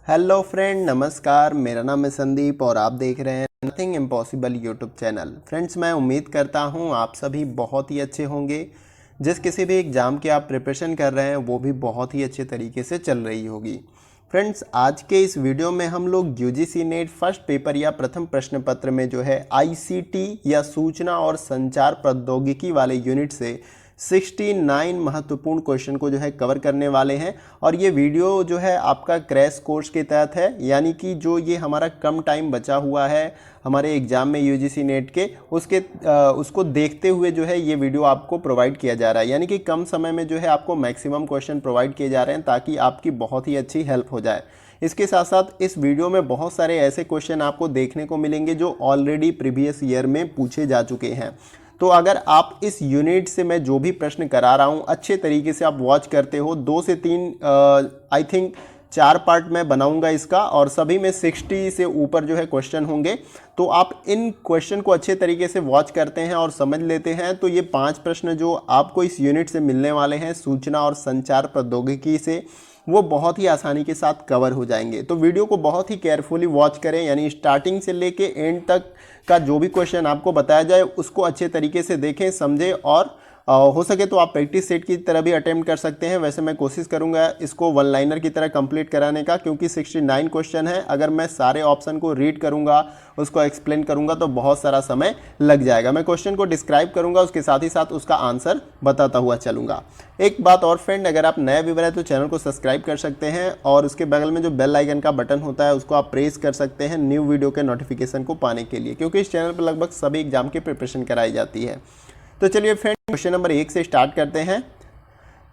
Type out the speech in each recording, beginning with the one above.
Hello friend, नमस्कार। मेरा नाम है संदीप और आप देख रहे हैं nothing impossible YouTube channel. Friends, मैं उम्मीद करता हूं आप सभी बहुत ही अच्छे होंगे। जिस किसी भी एग्ज़ाम की आप प्रिपरेशन कर रहे हैं वो भी बहुत ही अच्छे तरीके से चल रही होगी। फ्रेंड्स, आज के इस वीडियो में हम लोग यूजीसी नेट फर्स्ट पेपर या प्रथम प्रश्न पत्र में जो है आईसीटी या सूचना और संचार प्रौद्योगिकी वाले यूनिट से 69 महत्वपूर्ण क्वेश्चन को जो है कवर करने वाले हैं। और ये वीडियो जो है आपका क्रैश कोर्स के तहत है, यानी कि जो ये हमारा कम टाइम बचा हुआ है हमारे एग्ज़ाम में यूजीसी नेट के उसको देखते हुए जो है ये वीडियो आपको प्रोवाइड किया जा रहा है। यानी कि कम समय में जो है आपको मैक्सिमम क्वेश्चन प्रोवाइड किए जा रहे हैं ताकि आपकी बहुत ही अच्छी हेल्प हो जाए। इसके साथ साथ इस वीडियो में बहुत सारे ऐसे क्वेश्चन आपको देखने को मिलेंगे जो ऑलरेडी प्रीवियस ईयर में पूछे जा चुके हैं। तो अगर आप इस यूनिट से मैं जो भी प्रश्न करा रहा हूँ अच्छे तरीके से आप वॉच करते हो, 2 से 3 आई थिंक 4 पार्ट मैं बनाऊंगा इसका, और सभी में 60 से ऊपर जो है क्वेश्चन होंगे। तो आप इन क्वेश्चन को अच्छे तरीके से वॉच करते हैं और समझ लेते हैं तो ये 5 प्रश्न जो आपको इस यूनिट से मिलने वाले हैं सूचना और संचार प्रौद्योगिकी से, वो बहुत ही आसानी के साथ कवर हो जाएंगे। तो वीडियो को बहुत ही केयरफुली वॉच करें, यानी स्टार्टिंग से लेके एंड तक का जो भी क्वेश्चन आपको बताया जाए उसको अच्छे तरीके से देखें, समझें, और हो सके तो आप प्रैक्टिस सेट की तरह भी अटेम्प्ट कर सकते हैं। वैसे मैं कोशिश करूंगा इसको वन लाइनर की तरह कंप्लीट कराने का, क्योंकि 69 क्वेश्चन है। अगर मैं सारे ऑप्शन को रीड करूंगा, उसको एक्सप्लेन करूंगा तो बहुत सारा समय लग जाएगा। मैं क्वेश्चन को डिस्क्राइब करूंगा, उसके साथ ही साथ उसका आंसर बताता हुआ चलूंगा। एक बात और फ्रेंड, अगर आप नए व्यूअर हैं तो चैनल को सब्सक्राइब कर सकते हैं और उसके बगल में जो बेल आइकन का बटन होता है उसको आप प्रेस कर सकते हैं न्यू वीडियो के नोटिफिकेशन को पाने के लिए, क्योंकि इस चैनल पर लगभग सभी एग्जाम की प्रिपरेशन कराई जाती है। तो चलिए फ्रेंड, क्वेश्चन नंबर 1 से स्टार्ट करते हैं।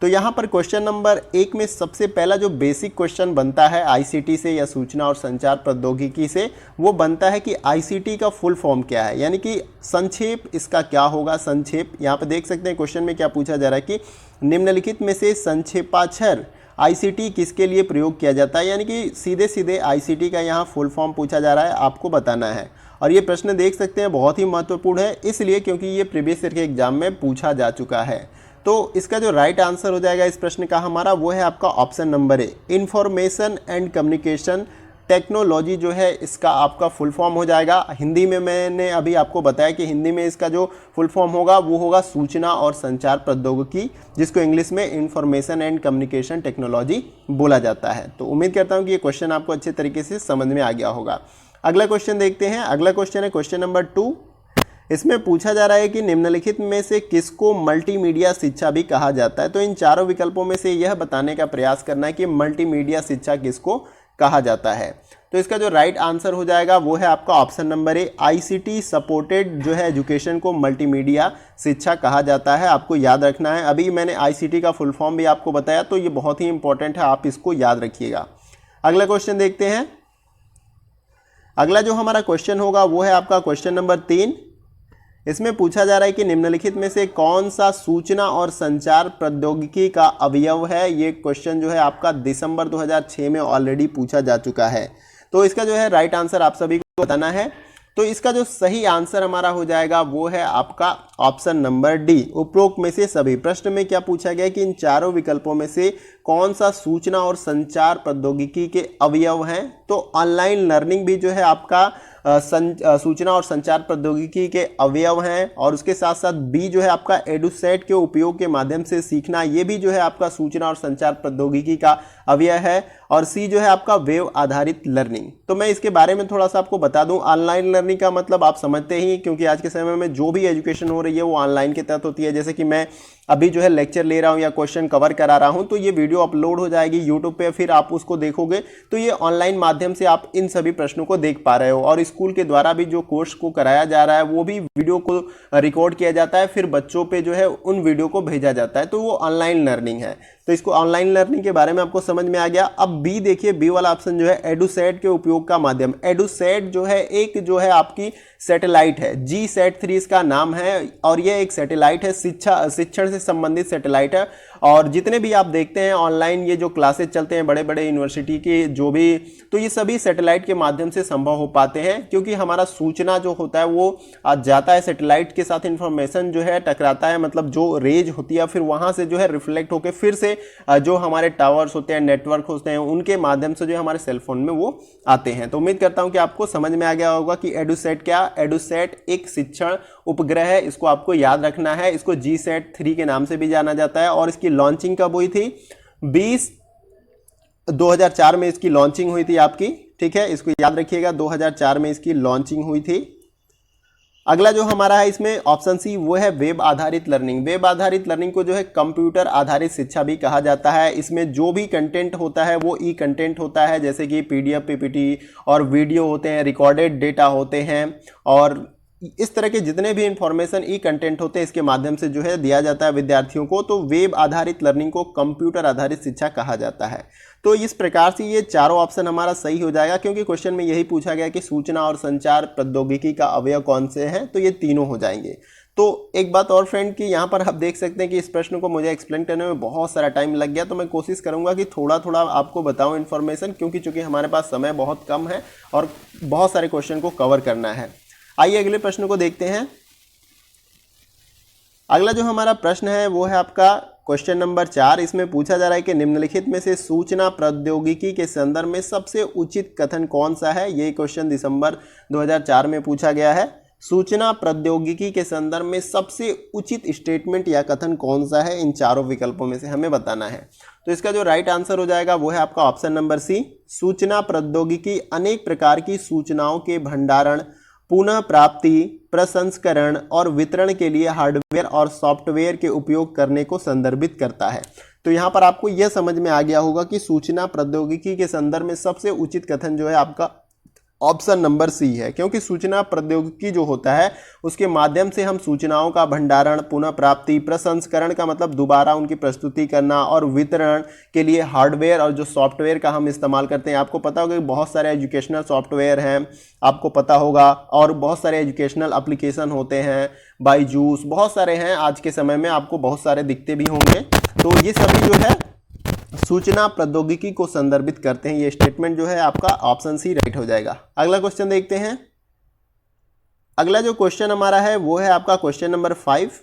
तो यहाँ पर क्वेश्चन नंबर 1 में सबसे पहला जो बेसिक क्वेश्चन बनता है आईसीटी से या सूचना और संचार प्रौद्योगिकी से, वो बनता है कि आईसीटी का फुल फॉर्म क्या है, यानी कि संक्षेप इसका क्या होगा। संक्षेप यहाँ पे देख सकते हैं क्वेश्चन में क्या पूछा जा रहा है कि निम्नलिखित में से संक्षेपाक्षर आईसीटी किसके लिए प्रयोग किया जाता है, यानी कि सीधे सीधे आईसीटी का यहाँ फुल फॉर्म पूछा जा रहा है, आपको बताना है। और ये प्रश्न देख सकते हैं बहुत ही महत्वपूर्ण है, इसलिए क्योंकि ये प्रीवियस ईयर के एग्जाम में पूछा जा चुका है। तो इसका जो राइट आंसर हो जाएगा इस प्रश्न का हमारा, वो है आपका option number A, information and communication technology जो है इसका आपका फुल फॉर्म हो जाएगा। हिंदी में मैंने अभी आपको बताया कि हिंदी में इसका जो फुल फॉर्म होगा वो होगा सूचना और संचार प्रौद्योगिकी, जिसको इंग्लिश में इंफॉर्मेशन एंड कम्युनिकेशन टेक्नोलॉजी बोला जाता है। तो उम्मीद करता हूँ कि ये क्वेश्चन आपको अच्छे तरीके से समझ में आ गया होगा। अगला क्वेश्चन देखते हैं। अगला क्वेश्चन है क्वेश्चन नंबर 2। इसमें पूछा जा रहा है कि निम्नलिखित में से किसको मल्टीमीडिया शिक्षा भी कहा जाता है। तो इन चारों विकल्पों में से यह बताने का प्रयास करना है कि मल्टीमीडिया शिक्षा किसको कहा जाता है। तो इसका जो राइट आंसर हो जाएगा वो है आपका ऑप्शन नंबर ए, आईसीटी सपोर्टेड जो है एजुकेशन को मल्टीमीडिया शिक्षा कहा जाता है। आपको याद रखना है, अभी मैंने आईसीटी का फुल फॉर्म भी आपको बताया, तो ये बहुत ही इंपॉर्टेंट है, आप इसको याद रखिएगा। अगला क्वेश्चन देखते हैं। अगला जो हमारा क्वेश्चन होगा वो है आपका क्वेश्चन नंबर 3। इसमें पूछा जा रहा है कि निम्नलिखित में से कौन सा सूचना और संचार प्रौद्योगिकी का अवयव है। ये क्वेश्चन जो है आपका दिसंबर 2006 में ऑलरेडी पूछा जा चुका है। तो इसका जो है राइट आंसर आप सभी को बताना है। तो इसका जो सही आंसर हमारा हो जाएगा वो है आपका ऑप्शन नंबर डी, उपरोक्त में से सभी। प्रश्न में क्या पूछा गया कि इन चारों विकल्पों में से कौन सा सूचना और संचार प्रौद्योगिकी के अवयव हैं। तो ऑनलाइन लर्निंग भी जो है आपका सूचना और संचार प्रौद्योगिकी के अवयव हैं, और उसके साथ साथ बी जो है आपका एडुसेट के उपयोग के माध्यम से सीखना, ये भी जो है आपका सूचना और संचार प्रौद्योगिकी का अवयव है, और सी जो है आपका वेब आधारित लर्निंग। तो मैं इसके बारे में थोड़ा सा आपको बता दूं। ऑनलाइन लर्निंग का मतलब आप समझते ही, क्योंकि आज के समय में जो भी एजुकेशन हो रही है वो ऑनलाइन के तहत होती है। जैसे कि मैं अभी जो है लेक्चर ले रहा हूं या क्वेश्चन कवर करा रहा हूं, तो ये वीडियो अपलोड हो जाएगी यूट्यूब पे, फिर आप उसको देखोगे तो ये ऑनलाइन माध्यम से आप इन सभी प्रश्नों को देख पा रहे हो। और स्कूल के द्वारा भी जो कोर्स को कराया जा रहा है वो भी वीडियो को रिकॉर्ड किया जाता है, फिर बच्चों पे जो है उन वीडियो को भेजा जाता है, तो वो ऑनलाइन लर्निंग है। तो इसको ऑनलाइन लर्निंग के बारे में आपको समझ में आ गया। अब बी देखिए, बी वाला ऑप्शन जो है एडुसेट के उपयोग का माध्यम। एडुसेट जो है एक जो है आपकी सैटेलाइट है, GSAT-3 इसका नाम है, और ये एक सैटेलाइट है, शिक्षण से संबंधित सैटेलाइट है। और जितने भी आप देखते हैं ऑनलाइन ये जो क्लासेस चलते हैं बड़े बड़े यूनिवर्सिटी के जो भी, तो ये सभी सैटेलाइट के माध्यम से संभव हो पाते हैं, क्योंकि हमारा सूचना जो होता है वो जाता है सैटेलाइट के साथ, इंफॉर्मेशन जो है टकराता है, मतलब जो रेज होती है फिर वहां से जो है रिफ्लेक्ट होकर फिर से से जो हमारे टावर्स होते हैं, नेटवर्क होते हैं, उनके माध्यम से जो हमारे सेल फोन में वो आते हैं। तो उम्मीद करता हूं कि आपको समझ में आ गया होगा कि एडुसेट क्या। एडुसेट एक शिक्षण उपग्रह है, इसको आपको याद रखना है। इसको GSAT-3 के नाम से भी जाना जाता है और इसकी लॉन्चिंग कब हुई थी? 2004 में इसकी लॉन्चिंग हुई थी आपकी, ठीक है, इसको याद रखिएगा, 2004 में इसकी लॉन्चिंग हुई थी। अगला जो हमारा है इसमें ऑप्शन सी, वो है वेब आधारित लर्निंग। वेब आधारित लर्निंग को जो है कंप्यूटर आधारित शिक्षा भी कहा जाता है। इसमें जो भी कंटेंट होता है वो ई कंटेंट होता है, जैसे कि PDF, PPT और वीडियो होते हैं, रिकॉर्डेड डेटा होते हैं, और इस तरह के जितने भी इंफॉर्मेशन ई कंटेंट होते हैं इसके माध्यम से जो है दिया जाता है विद्यार्थियों को। तो वेब आधारित लर्निंग को कंप्यूटर आधारित शिक्षा कहा जाता है। तो इस प्रकार से ये चारों ऑप्शन हमारा सही हो जाएगा, क्योंकि क्वेश्चन में यही पूछा गया कि सूचना और संचार प्रौद्योगिकी का अवयव कौन से हैं, तो ये तीनों हो जाएंगे। तो एक बात और फ्रेंड कि यहाँ पर आप देख सकते हैं कि इस प्रश्न को मुझे एक्सप्लेन करने में बहुत सारा टाइम लग गया, तो मैं कोशिश करूँगा कि थोड़ा थोड़ा आपको बताऊँ इन्फॉर्मेशन, क्योंकि चूँकि हमारे पास समय बहुत कम है और बहुत सारे क्वेश्चन को कवर करना है। आइए अगले प्रश्न को देखते हैं। अगला जो हमारा प्रश्न है वो है आपका क्वेश्चन नंबर 4। इसमें पूछा जा रहा है कि निम्नलिखित में से सूचना प्रौद्योगिकी के संदर्भ में सबसे उचित कथन कौन सा है। ये क्वेश्चन दिसंबर 2004 में पूछा गया है। सूचना प्रौद्योगिकी के संदर्भ में सबसे उचित स्टेटमेंट या कथन कौन सा है, इन चारों विकल्पों में से हमें बताना है। तो इसका जो राइट आंसर हो जाएगा वो है आपका ऑप्शन नंबर सी। सूचना प्रौद्योगिकी अनेक प्रकार की सूचनाओं के भंडारण, पुनः प्राप्ति, प्रसंस्करण और वितरण के लिए हार्डवेयर और सॉफ्टवेयर के उपयोग करने को संदर्भित करता है। तो यहाँ पर आपको यह समझ में आ गया होगा कि सूचना प्रौद्योगिकी के संदर्भ में सबसे उचित कथन जो है आपका ऑप्शन नंबर सी है, क्योंकि सूचना प्रौद्योगिकी जो होता है उसके माध्यम से हम सूचनाओं का भंडारण, पुनः प्राप्ति, प्रसंस्करण का मतलब दोबारा उनकी प्रस्तुति करना, और वितरण के लिए हार्डवेयर और जो सॉफ्टवेयर का हम इस्तेमाल करते हैं। आपको पता होगा कि बहुत सारे एजुकेशनल सॉफ्टवेयर हैं, आपको पता होगा, और बहुत सारे एजुकेशनल एप्लीकेशन होते हैं, बाईजूस, बहुत सारे हैं, आज के समय में आपको बहुत सारे दिखते भी होंगे। तो ये सभी जो है सूचना प्रौद्योगिकी को संदर्भित करते हैं। ये स्टेटमेंट जो है आपका ऑप्शन सी राइट हो जाएगा। अगला क्वेश्चन देखते हैं। अगला जो क्वेश्चन हमारा है वो है आपका क्वेश्चन नंबर 5।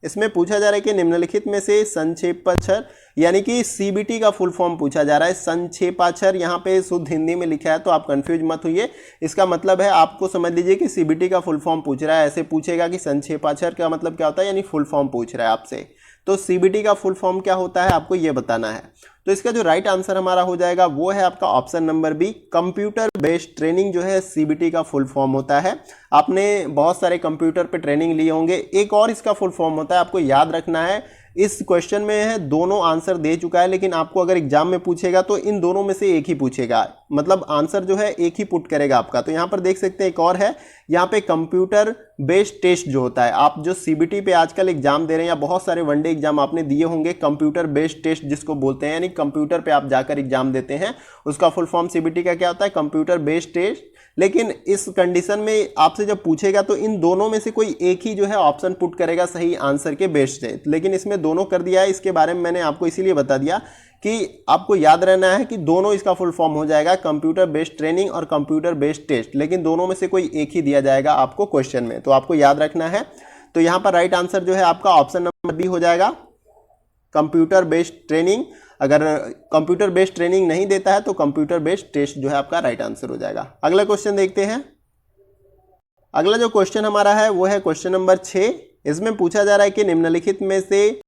इसमें पूछा जा रहा है कि निम्नलिखित में से संक्षेपाक्षर यानी कि CBT का फुल फॉर्म पूछा जा रहा है। संक्षेपाक्षर यहाँ पे शुद्ध हिंदी में लिखा है, तो आप कंफ्यूज मत होइए। इसका मतलब है, आपको समझ लीजिए कि CBT का फुल फॉर्म पूछ रहा है। ऐसे पूछेगा कि संक्षेपाक्षर का मतलब क्या होता है, यानी फुल फॉर्म पूछ रहा है आपसे। तो CBT का फुल फॉर्म क्या होता है आपको ये बताना है। तो इसका जो राइट आंसर हमारा हो जाएगा वो है आपका option number B. Computer based training जो है CBT का फुल फॉर्म होता है। आपने बहुत सारे कंप्यूटर पे ट्रेनिंग लिए होंगे। एक और इसका फुल फॉर्म होता है, आपको याद रखना है। इस क्वेश्चन में है दोनों आंसर दे चुका है, लेकिन आपको अगर एग्जाम में पूछेगा तो इन दोनों में से एक ही पूछेगा, मतलब आंसर जो है एक ही पुट करेगा आपका। तो यहाँ पर देख सकते हैं एक और है, यहाँ पे कंप्यूटर बेस्ड टेस्ट जो होता है, आप जो CBT पे आजकल एग्जाम दे रहे हैं या बहुत सारे वनडे एग्जाम आपने दिए होंगे, कंप्यूटर बेस्ड टेस्ट जिसको बोलते हैं, यानी कंप्यूटर पे आप जाकर एग्जाम देते हैं, उसका फुल फॉर्म CBT का क्या होता है, कंप्यूटर बेस्ड टेस्ट। लेकिन इस कंडीशन में आपसे जब पूछेगा तो इन दोनों में से कोई एक ही जो है ऑप्शन पुट करेगा सही आंसर के बेस से, लेकिन इसमें दोनों कर दिया है। इसके बारे में मैंने आपको इसीलिए बता दिया कि आपको याद रहना है कि दोनों इसका फुल फॉर्म हो जाएगा, कंप्यूटर बेस्ड ट्रेनिंग और कंप्यूटर बेस्ड टेस्ट, लेकिन दोनों में से कोई एक ही दिया जाएगा आपको क्वेश्चन में, तो आपको याद रखना है। तो यहाँ पर राइट आंसर जो है आपका ऑप्शन नंबर बी हो जाएगा, कंप्यूटर बेस्ड ट्रेनिंग। अगर कंप्यूटर बेस्ड ट्रेनिंग नहीं देता है तो कंप्यूटर बेस्ड टेस्ट जो है आपका राइट आंसर हो जाएगा। अगला क्वेश्चन देखते हैं। अगला जो क्वेश्चन हमारा है वो है क्वेश्चन नंबर 6। इसमें पूछा जा रहा है कि निम्नलिखित में से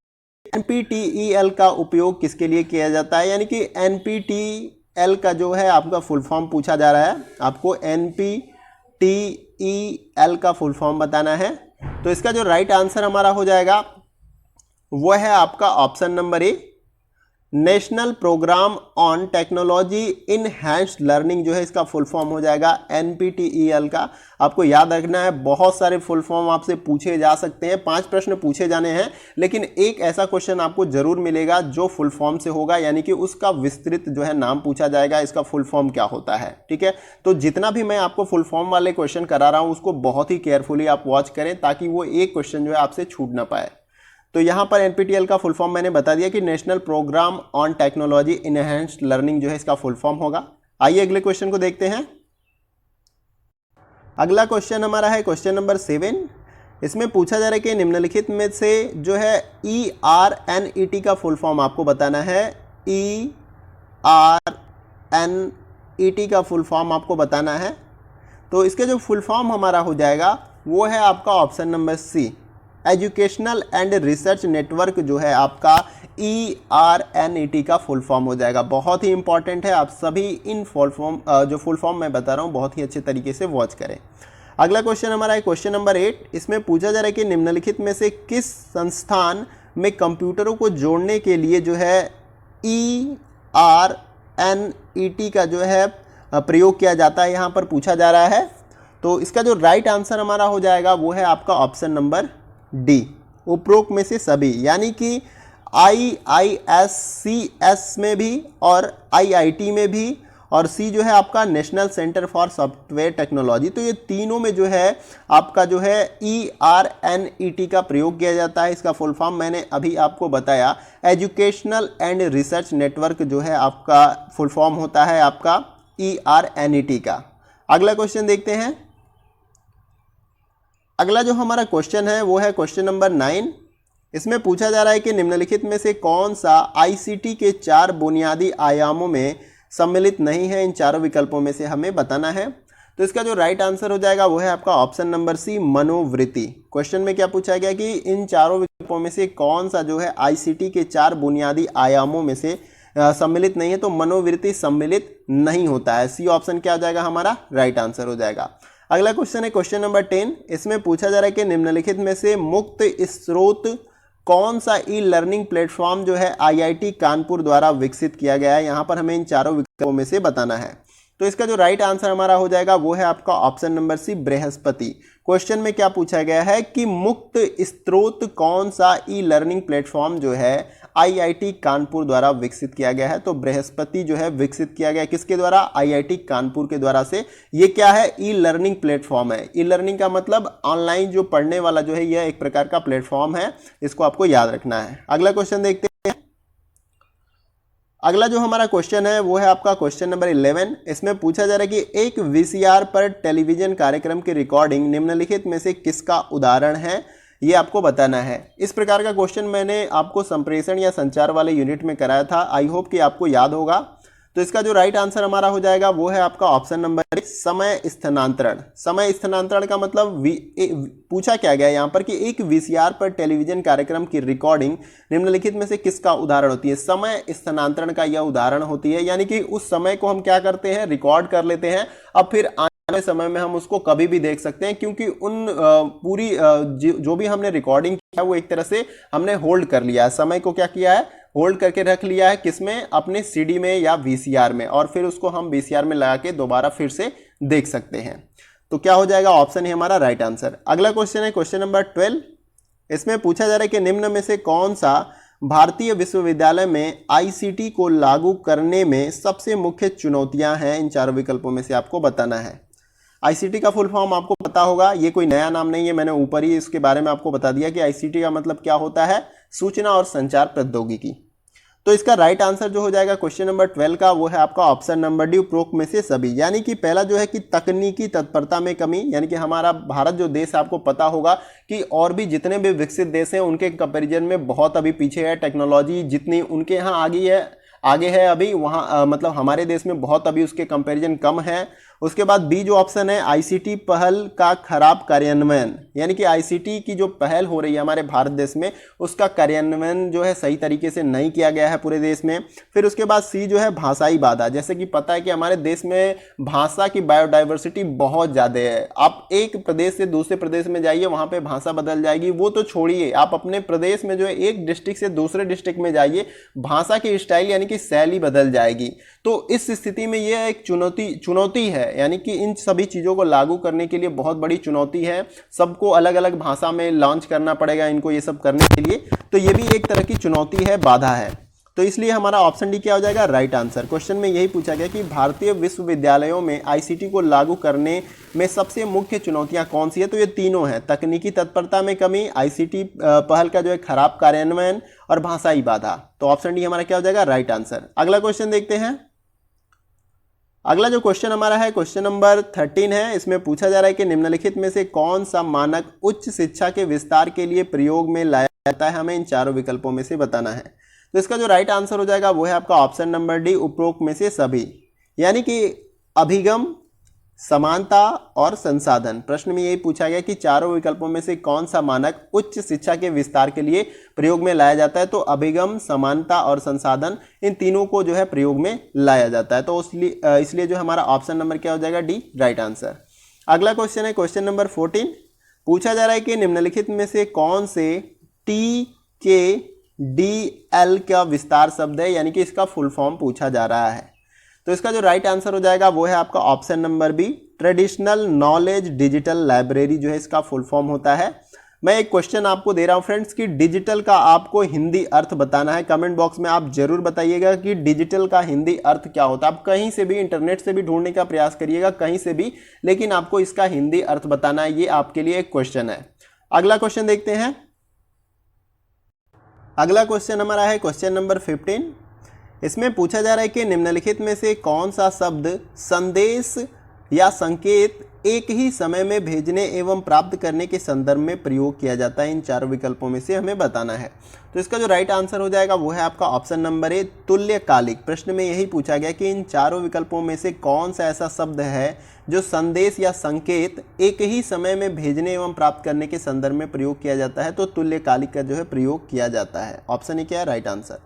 NPTEL का उपयोग किसके लिए किया जाता है, यानी कि NPTEL का जो है आपका फुल फॉर्म पूछा जा रहा है। आपको NPTEL का फुल फॉर्म बताना है। तो इसका जो राइट आंसर हमारा हो जाएगा वो है आपका option number A, national programme on technology enhanced learning जो है इसका फुल फॉर्म हो जाएगा NPTEL का। आपको याद रखना है, बहुत सारे फुल फॉर्म आपसे पूछे जा सकते हैं, 5 प्रश्न पूछे जाने हैं, लेकिन एक ऐसा क्वेश्चन आपको जरूर मिलेगा जो फुल फॉर्म से होगा, यानी कि उसका विस्तृत जो है नाम पूछा जाएगा, इसका फुल फॉर्म क्या होता है। ठीक है, तो जितना भी मैं आपको फुल फॉर्म वाले क्वेश्चन करा रहा हूँ उसको बहुत ही केयरफुली आप वॉच करें, ताकि वो एक क्वेश्चन जो है आपसे छूट ना पाए। तो यहाँ पर NPTEL का फुल फॉर्म मैंने बता दिया कि national programme on technology enhanced learning जो है इसका फुल फॉर्म होगा। आइए अगले क्वेश्चन को देखते हैं। अगला क्वेश्चन हमारा है क्वेश्चन नंबर 7। इसमें पूछा जा रहा है कि निम्नलिखित में से जो है ERNET का फुल फॉर्म आपको बताना है। ERNET का फुल फॉर्म आपको बताना है। तो इसके जो फुल फॉर्म हमारा हो जाएगा वो है आपका option number C, educational and research network जो है आपका ERNET का फुल फॉर्म हो जाएगा। बहुत ही इंपॉर्टेंट है, आप सभी इन फुल फॉर्म जो फुल फॉर्म मैं बता रहा हूँ बहुत ही अच्छे तरीके से वॉच करें। अगला क्वेश्चन हमारा है क्वेश्चन नंबर 8। इसमें पूछा जा रहा है कि निम्नलिखित में से किस संस्थान में कंप्यूटरों को जोड़ने के लिए जो है ERNET का जो है प्रयोग किया जाता है, यहाँ पर पूछा जा रहा है। तो इसका जो राइट आंसर हमारा हो जाएगा वो है आपका ऑप्शन नंबर डी, उपरोक्त में से सभी, यानी कि IISCS में भी और IIT में भी, और सी जो है आपका national centre for software technology. तो ये तीनों में जो है आपका जो है ERNET का प्रयोग किया जाता है। इसका फुल फॉर्म मैंने अभी आपको बताया, एजुकेशनल एंड रिसर्च नेटवर्क जो है आपका फुल फॉर्म होता है आपका ERNET का। अगला क्वेश्चन देखते हैं। अगला जो हमारा क्वेश्चन है वो है क्वेश्चन नंबर 9। इसमें पूछा जा रहा है कि निम्नलिखित में से कौन सा ICT के 4 बुनियादी आयामों में सम्मिलित नहीं है। इन चारों विकल्पों में से हमें बताना है। तो इसका जो राइट आंसर हो जाएगा वो है आपका ऑप्शन नंबर सी, मनोवृत्ति। क्वेश्चन में क्या पूछा गया कि इन चारों विकल्पों में से कौन सा जो है ICT के 4 बुनियादी आयामों में से सम्मिलित नहीं है। तो मनोवृत्ति सम्मिलित नहीं होता है। सी ऑप्शन क्या हो जाएगा हमारा राइट आंसर हो जाएगा। अगला क्वेश्चन है क्वेश्चन नंबर 10। इसमें पूछा जा रहा है कि निम्नलिखित में से मुक्त स्रोत कौन सा ई-लर्निंग प्लेटफॉर्म जो है IIT कानपुर द्वारा विकसित किया गया है। यहाँ पर हमें इन चारों विकल्पों में से बताना है। तो इसका जो राइट आंसर हमारा हो जाएगा वो है आपका option number C, Brihaspati. Question में क्या पूछा गया है कि मुक्त स्रोत कौन सा ई-लर्निंग प्लेटफॉर्म जो है IIT कानपुर द्वारा विकसित किया गया है। तो बृहस्पति जो है विकसित किया गया किसके द्वारा, IIT कानपुर के द्वारा से। ये क्या है, ई-लर्निंग प्लेटफॉर्म है। ई-लर्निंग का मतलब ऑनलाइन जो पढ़ने वाला जो है, यह एक प्रकार का प्लेटफॉर्म है, इसको आपको याद रखना है। अगला क्वेश्चन देखते हैं। अगला जो हमारा क्वेश्चन है वो है आपका क्वेश्चन नंबर 11। इसमें पूछा जा रहा है कि एक VCR पर टेलीविजन कार्यक्रम की रिकॉर्डिंग निम्नलिखित में से किसका उदाहरण है, ये आपको बताना है। इस प्रकार का क्वेश्चन मैंने आपको संप्रेषण या संचार वाले यूनिट में कराया था। आई होप कि आपको याद होगा। तो इसका जो राइट आंसर हमारा हो जाएगा वो है आपका ऑप्शन नंबर समय स्थानांतरण। समय स्थानांतरण का मतलब पूछा क्या गया यहाँ पर कि एक VCR पर टेलीविजन कार्यक्रम की रिकॉर्डिंग निम्नलिखित में से किसका उदाहरण होती है। समय स्थानांतरण का यह उदाहरण होती है, यानी कि उस समय को हम क्या करते हैं, रिकॉर्ड कर लेते हैं, अब फिर आने समय में हम उसको कभी भी देख सकते हैं, क्योंकि उन पूरी जो भी हमने रिकॉर्डिंग किया वो एक तरह से हमने होल्ड कर लिया है। समय को क्या किया है, होल्ड करके रख लिया है, किसमें, अपने CD में या VCR में, और फिर उसको हम VCR में लगा के दोबारा फिर से देख सकते हैं। तो क्या हो जाएगा, ऑप्शन ही हमारा राइट आंसर। अगला क्वेश्चन है क्वेश्चन नंबर 12। इसमें पूछा जा रहा है कि निम्न में से कौन सा भारतीय विश्वविद्यालय में ICT को लागू करने में सबसे मुख्य चुनौतियां हैं। इन चारों विकल्पों में से आपको बताना है। ICT का फुल फॉर्म आपको पता होगा, ये कोई नया नाम नहीं है, मैंने ऊपर ही इसके बारे में आपको बता दिया कि ICT का मतलब क्या होता है, सूचना और संचार प्रौद्योगिकी। तो इसका राइट आंसर जो हो जाएगा क्वेश्चन नंबर 12 का वो है आपका ऑप्शन नंबर डी, उपरोक्त में से सभी। यानी कि पहला जो है कि तकनीकी तत्परता में कमी, यानी कि हमारा भारत जो देश आपको पता होगा कि और भी जितने भी विकसित देश हैं उनके कंपैरिजन में बहुत अभी पीछे है। टेक्नोलॉजी जितनी उनके यहाँ आगे है अभी, वहाँ मतलब हमारे देश में बहुत अभी उसके कंपैरिजन कम है। उसके बाद बी जो ऑप्शन है, ICT पहल का खराब कार्यान्वयन, यानी कि ICT की जो पहल हो रही है हमारे भारत देश में उसका कार्यान्वयन जो है सही तरीके से नहीं किया गया है पूरे देश में। फिर उसके बाद सी जो है भाषाई बाधा, जैसे कि पता है कि हमारे देश में भाषा की बायोडाइवर्सिटी बहुत ज़्यादा है। आप एक प्रदेश से दूसरे प्रदेश में जाइए, वहाँ पर भाषा बदल जाएगी, वो तो छोड़िए, आप अपने प्रदेश में जो है एक डिस्ट्रिक्ट से दूसरे डिस्ट्रिक्ट में जाइए, भाषा की स्टाइल यानी कि शैली बदल जाएगी। तो इस स्थिति में यह एक चुनौती है, यानी कि इन सभी चीज़ों को लागू करने के लिए बहुत बड़ी चुनौती है। सबको अलग अलग भाषा में लॉन्च करना पड़ेगा इनको, ये सब करने के लिए। तो ये भी एक तरह की चुनौती है, बाधा है। तो इसलिए हमारा ऑप्शन डी क्या हो जाएगा, राइट आंसर। क्वेश्चन में यही पूछा गया कि भारतीय विश्वविद्यालयों में ICT को लागू करने में सबसे मुख्य चुनौतियां कौन सी है। तो ये तीनों हैं, तकनीकी तत्परता में कमी, ICT पहल का जो है खराब कार्यान्वयन और भाषाई बाधा। तो ऑप्शन डी हमारा क्या हो जाएगा, राइट आंसर। अगला क्वेश्चन देखते हैं। अगला जो क्वेश्चन हमारा है क्वेश्चन नंबर 13 है। इसमें पूछा जा रहा है कि निम्नलिखित में से कौन सा मानक उच्च शिक्षा के विस्तार के लिए प्रयोग में लाया जाता है, हमें इन चारों विकल्पों में से बताना है। तो इसका जो राइट आंसर हो जाएगा वो है आपका ऑप्शन नंबर डी, उपरोक्त में से सभी, यानी कि अभिगम, समानता और संसाधन। प्रश्न में यही पूछा गया कि चारों विकल्पों में से कौन सा मानक उच्च शिक्षा के विस्तार के लिए प्रयोग में लाया जाता है। तो अभिगम, समानता और संसाधन, इन तीनों को जो है प्रयोग में लाया जाता है। तो इसलिए जो हमारा ऑप्शन नंबर क्या हो जाएगा, डी, राइट आंसर। अगला क्वेश्चन है क्वेश्चन नंबर 14। पूछा जा रहा है कि निम्नलिखित में से कौन से TKDL का विस्तार शब्द है, यानी कि इसका फुल फॉर्म पूछा जा रहा है। तो इसका जो राइट आंसर हो जाएगा वो है आपका option number B, traditional knowledge digital library जो है इसका फुल फॉर्म होता है। मैं एक क्वेश्चन आपको दे रहा हूं फ्रेंड्स कि डिजिटल का आपको हिंदी अर्थ बताना है। कमेंट बॉक्स में आप जरूर बताइएगा कि डिजिटल का हिंदी अर्थ क्या होता है। आप कहीं से भी, इंटरनेट से भी ढूंढने का प्रयास करिएगा, कहीं से भी, लेकिन आपको इसका हिंदी अर्थ बताना है। ये आपके लिए एक क्वेश्चन है। अगला क्वेश्चन देखते हैं। अगला क्वेश्चन हमारा है क्वेश्चन नंबर 15। इसमें पूछा जा रहा है कि निम्नलिखित में से कौन सा शब्द संदेश या संकेत एक ही समय में भेजने एवं प्राप्त करने के संदर्भ में प्रयोग किया जाता है। इन चारों विकल्पों में से हमें बताना है। तो इसका जो राइट आंसर हो जाएगा वो है आपका ऑप्शन नंबर ए, तुल्यकालिक। प्रश्न में यही पूछा गया कि इन चारों विकल्पों में से कौन सा ऐसा शब्द है जो संदेश या संकेत एक ही समय में भेजने एवं प्राप्त करने के संदर्भ में प्रयोग किया जाता है। तो तुल्यकालिक का जो है प्रयोग किया जाता है। ऑप्शन ए क्या है, राइट आंसर।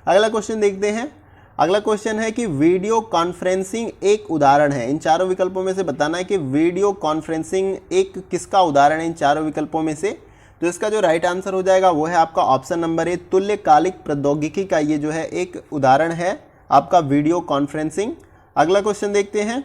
अगला क्वेश्चन देखते हैं। अगला क्वेश्चन है कि वीडियो कॉन्फ्रेंसिंग एक उदाहरण है। इन चारों विकल्पों में से बताना है कि वीडियो कॉन्फ्रेंसिंग एक किसका उदाहरण है इन चारों विकल्पों में से। तो इसका जो राइट आंसर हो जाएगा वो है आपका ऑप्शन नंबर ए, तुल्यकालिक प्रौद्योगिकी का ये जो है एक उदाहरण है आपका वीडियो कॉन्फ्रेंसिंग। अगला क्वेश्चन देखते हैं।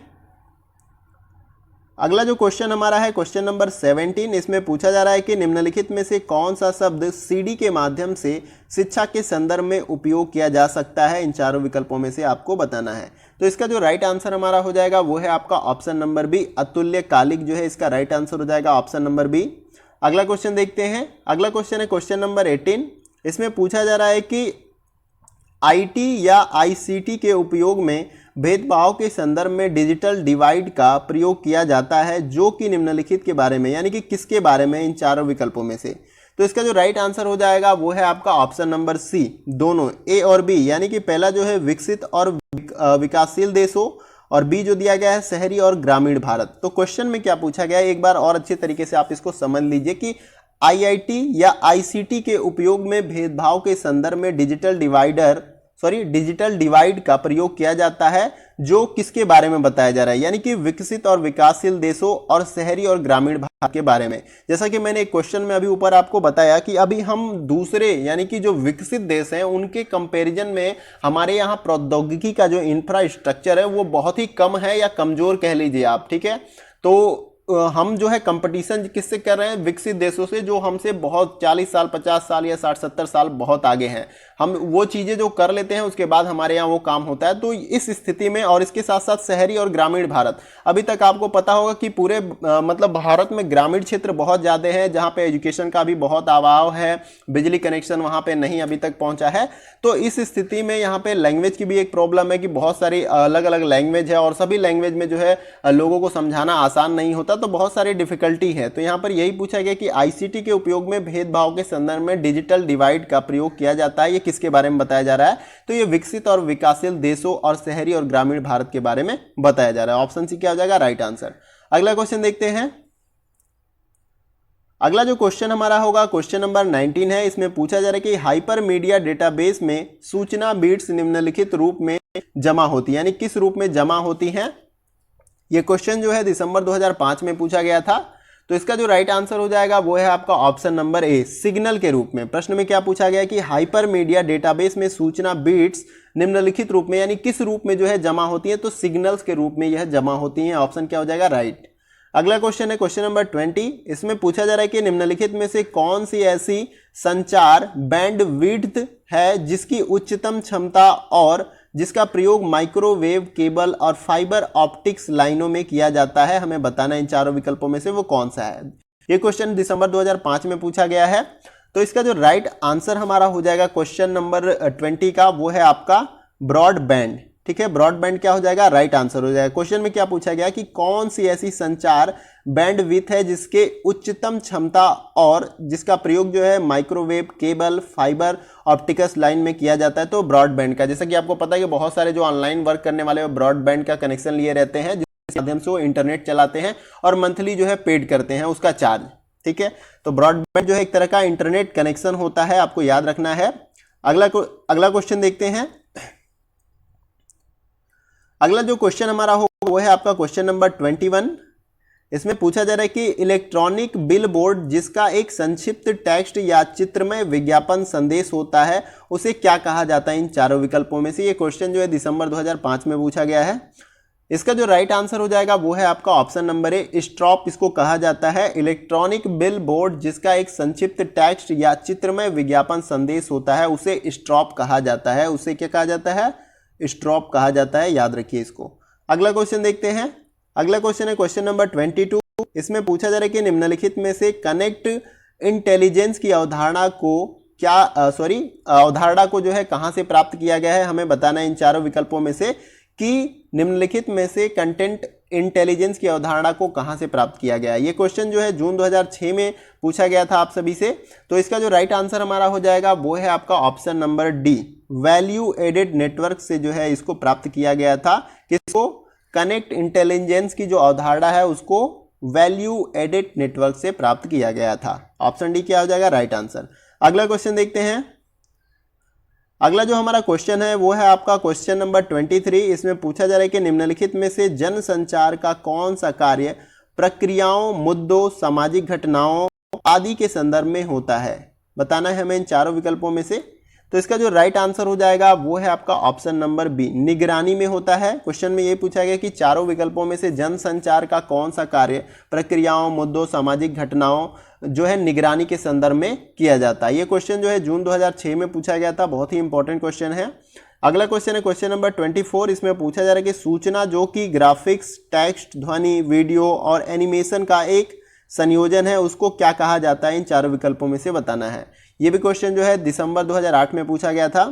अगला जो क्वेश्चन हमारा है क्वेश्चन नंबर 17। इसमें पूछा जा रहा है कि निम्नलिखित में से कौन सा शब्द सीडी के माध्यम से शिक्षा के संदर्भ में उपयोग किया जा सकता है। इन चारों विकल्पों में से आपको बताना है। तो इसका जो राइट आंसर हमारा हो जाएगा वो है आपका ऑप्शन नंबर बी, अतुल्यकालिक जो है इसका राइट आंसर हो जाएगा ऑप्शन नंबर बी। अगला क्वेश्चन देखते हैं। अगला क्वेश्चन है क्वेश्चन नंबर 18। इसमें पूछा जा रहा है कि आईटी या आईसीटी के उपयोग में भेदभाव के संदर्भ में डिजिटल डिवाइड का प्रयोग किया जाता है, जो कि निम्नलिखित के बारे में, यानी कि किसके बारे में इन चारों विकल्पों में से। तो इसका जो राइट आंसर हो जाएगा वो है आपका ऑप्शन नंबर सी, दोनों, ए और बी, यानी कि पहला जो है विकसित और विकासशील देशों और बी जो दिया गया है शहरी और ग्रामीण भारत। तो क्वेश्चन में क्या पूछा गया है, एक बार और अच्छे तरीके से आप इसको समझ लीजिए कि आईआईटी या आईसीटी के उपयोग में भेदभाव के संदर्भ में डिजिटल डिवाइड का प्रयोग किया जाता है, जो किसके बारे में बताया जा रहा है, यानी कि विकसित और विकासशील देशों और शहरी और ग्रामीण भारत के बारे में। जैसा कि मैंने एक क्वेश्चन में अभी ऊपर आपको बताया कि अभी हम दूसरे यानी कि जो विकसित देश हैं उनके कंपैरिजन में हमारे यहाँ प्रौद्योगिकी का जो इंफ्रास्ट्रक्चर है वो बहुत ही कम है या कमजोर कह लीजिए आप, ठीक है। तो हम जो है कंपटीशन किससे कर रहे हैं, विकसित देशों से, जो हमसे बहुत 40 साल 50 साल या 60-70 साल बहुत आगे हैं। हम वो चीज़ें जो कर लेते हैं उसके बाद हमारे यहाँ वो काम होता है। तो इस स्थिति में, और इसके साथ साथ शहरी और ग्रामीण भारत, अभी तक आपको पता होगा कि पूरे मतलब भारत में ग्रामीण क्षेत्र बहुत ज़्यादा है जहाँ पे एजुकेशन का भी बहुत अभाव है, बिजली कनेक्शन वहाँ पे नहीं अभी तक पहुँचा है। तो इस स्थिति में यहाँ पे लैंग्वेज की भी एक प्रॉब्लम है कि बहुत सारी अलग अलग लैंग्वेज है और सभी लैंग्वेज में जो है लोगों को समझाना आसान नहीं होता, तो बहुत सारी डिफिकल्टी है। तो यहाँ पर यही पूछा गया कि आईसीटी के उपयोग में भेदभाव के संदर्भ में डिजिटल डिवाइड का प्रयोग किया जाता है, ये किसके बारे में बताया जा रहा है। तो ये विकसित और विकासशील देशों और शहरी और ग्रामीण भारत के बारे में बताया जा रहा है। ऑप्शन सी क्या हो जाएगा, राइट आंसर। अगला क्वेश्चन देखते हैं। अगला जो क्वेश्चन हमारा होगा क्वेश्चन नंबर 19 है। इसमें पूछा जा रहा है कि हाइपर मीडिया डेटाबेस में सूचना बिट्स निम्नलिखित रूप में जमा होती है, यानी किस रूप में जमा होती हैं। ये क्वेश्चन जो है दिसंबर 2005 में पूछा गया था। तो इसका जो राइट आंसर हो जाएगा वो है आपका ऑप्शन नंबर ए, सिग्नल के रूप में। प्रश्न में क्या पूछा गया कि हाइपर मीडिया डेटाबेस में सूचना बिट्स निम्नलिखित रूप में, यानी किस रूप में जो है जमा होती है। तो सिग्नल्स के रूप में यह जमा होती हैं। ऑप्शन क्या हो जाएगा, राइट। अगला क्वेश्चन है क्वेश्चन नंबर 20। इसमें पूछा जा रहा है कि निम्नलिखित में से कौन सी ऐसी संचार बैंडविड्थ है जिसकी उच्चतम क्षमता और जिसका प्रयोग माइक्रोवेव केबल और फाइबर ऑप्टिक्स लाइनों में किया जाता है। हमें बताना इन चारों विकल्पों में से वो कौन सा है। ये क्वेश्चन दिसंबर 2005 में पूछा गया है। तो इसका जो राइट आंसर हमारा हो जाएगा क्वेश्चन नंबर 20 का, वो है आपका ब्रॉडबैंड। ठीक है, ब्रॉडबैंड क्या हो जाएगा, राइट आंसर हो जाएगा। क्वेश्चन में क्या पूछा गया कि कौन सी ऐसी संचार बैंडविड्थ है जिसके उच्चतम क्षमता और जिसका प्रयोग जो है माइक्रोवेव, केबल, फाइबर ऑप्टिकस लाइन में किया जाता है, तो ब्रॉडबैंड का। जैसा कि आपको पता है कि बहुत सारे जो ऑनलाइन वर्क करने वाले वो ब्रॉडबैंड का कनेक्शन लिए रहते हैं, जिसके माध्यम से वो इंटरनेट चलाते हैं और मंथली जो है पेड करते हैं उसका चार्ज। ठीक है, तो ब्रॉडबैंड जो है एक तरह का इंटरनेट कनेक्शन होता है, आपको याद रखना है। अगला क्वेश्चन देखते हैं। अगला जो क्वेश्चन हमारा होगा वो है आपका क्वेश्चन नंबर 21। इसमें पूछा जा रहा है कि इलेक्ट्रॉनिक बिल बोर्ड जिसका एक संक्षिप्त टेक्स्ट या चित्रमय विज्ञापन संदेश होता है उसे क्या कहा जाता है इन चारों विकल्पों में से। ये क्वेश्चन जो है दिसंबर 2005 में पूछा गया है। इसका जो राइट आंसर हो जाएगा वो है आपका ऑप्शन नंबर ए, स्ट्रॉप इसको कहा जाता है। इलेक्ट्रॉनिक बिल बोर्ड जिसका एक संक्षिप्त टेक्स्ट या चित्रमय विज्ञापन संदेश होता है उसे स्ट्रॉप कहा जाता है। उसे क्या कहा जाता है, स्ट्रॉप कहा जाता है, याद रखिए इसको। अगला क्वेश्चन देखते हैं। अगला क्वेश्चन है क्वेश्चन नंबर 22। इसमें पूछा जा रहा है कि निम्नलिखित में से कनेक्ट इंटेलिजेंस की अवधारणा को जो है कहां से प्राप्त किया गया है, हमें बताना है इन चारों विकल्पों में से कि निम्नलिखित में से कंटेंट इंटेलिजेंस की अवधारणा को कहां से प्राप्त किया गया है। ये क्वेश्चन जो है जून 2006 में पूछा गया था आप सभी से। तो इसका जो राइट आंसर हमारा हो जाएगा वो है आपका option number D, value added network से जो है इसको प्राप्त किया गया था। किसको, कनेक्ट इंटेलिजेंस की जो अवधारणा है उसको वैल्यू एडेड नेटवर्क से प्राप्त किया गया था। ऑप्शन डी क्या हो जाएगा, राइट आंसर। अगला क्वेश्चन देखते हैं। अगला जो हमारा क्वेश्चन है वो है आपका क्वेश्चन नंबर 23। इसमें पूछा जा रहा है कि निम्नलिखित में से जनसंचार का कौन सा कार्य प्रक्रियाओं, मुद्दों, सामाजिक घटनाओं आदि के संदर्भ में होता है, बताना है हमें इन चारों विकल्पों में से। तो इसका जो राइट आंसर हो जाएगा वो है आपका ऑप्शन नंबर बी, निगरानी में होता है। क्वेश्चन में ये पूछा गया कि चारों विकल्पों में से जनसंचार का कौन सा कार्य प्रक्रियाओं, मुद्दों, सामाजिक घटनाओं जो है निगरानी के संदर्भ में किया जाता है। ये क्वेश्चन जो है जून 2006 में पूछा गया था, बहुत ही इंपॉर्टेंट क्वेश्चन है। अगला क्वेश्चन है क्वेश्चन नंबर 24। इसमें पूछा जा रहा है कि सूचना जो कि ग्राफिक्स, टेक्स्ट, ध्वनि, वीडियो और एनिमेशन का एक संयोजन है उसको क्या कहा जाता है, इन चारों विकल्पों में से बताना है। ये भी क्वेश्चन जो है दिसंबर 2008 में पूछा गया था।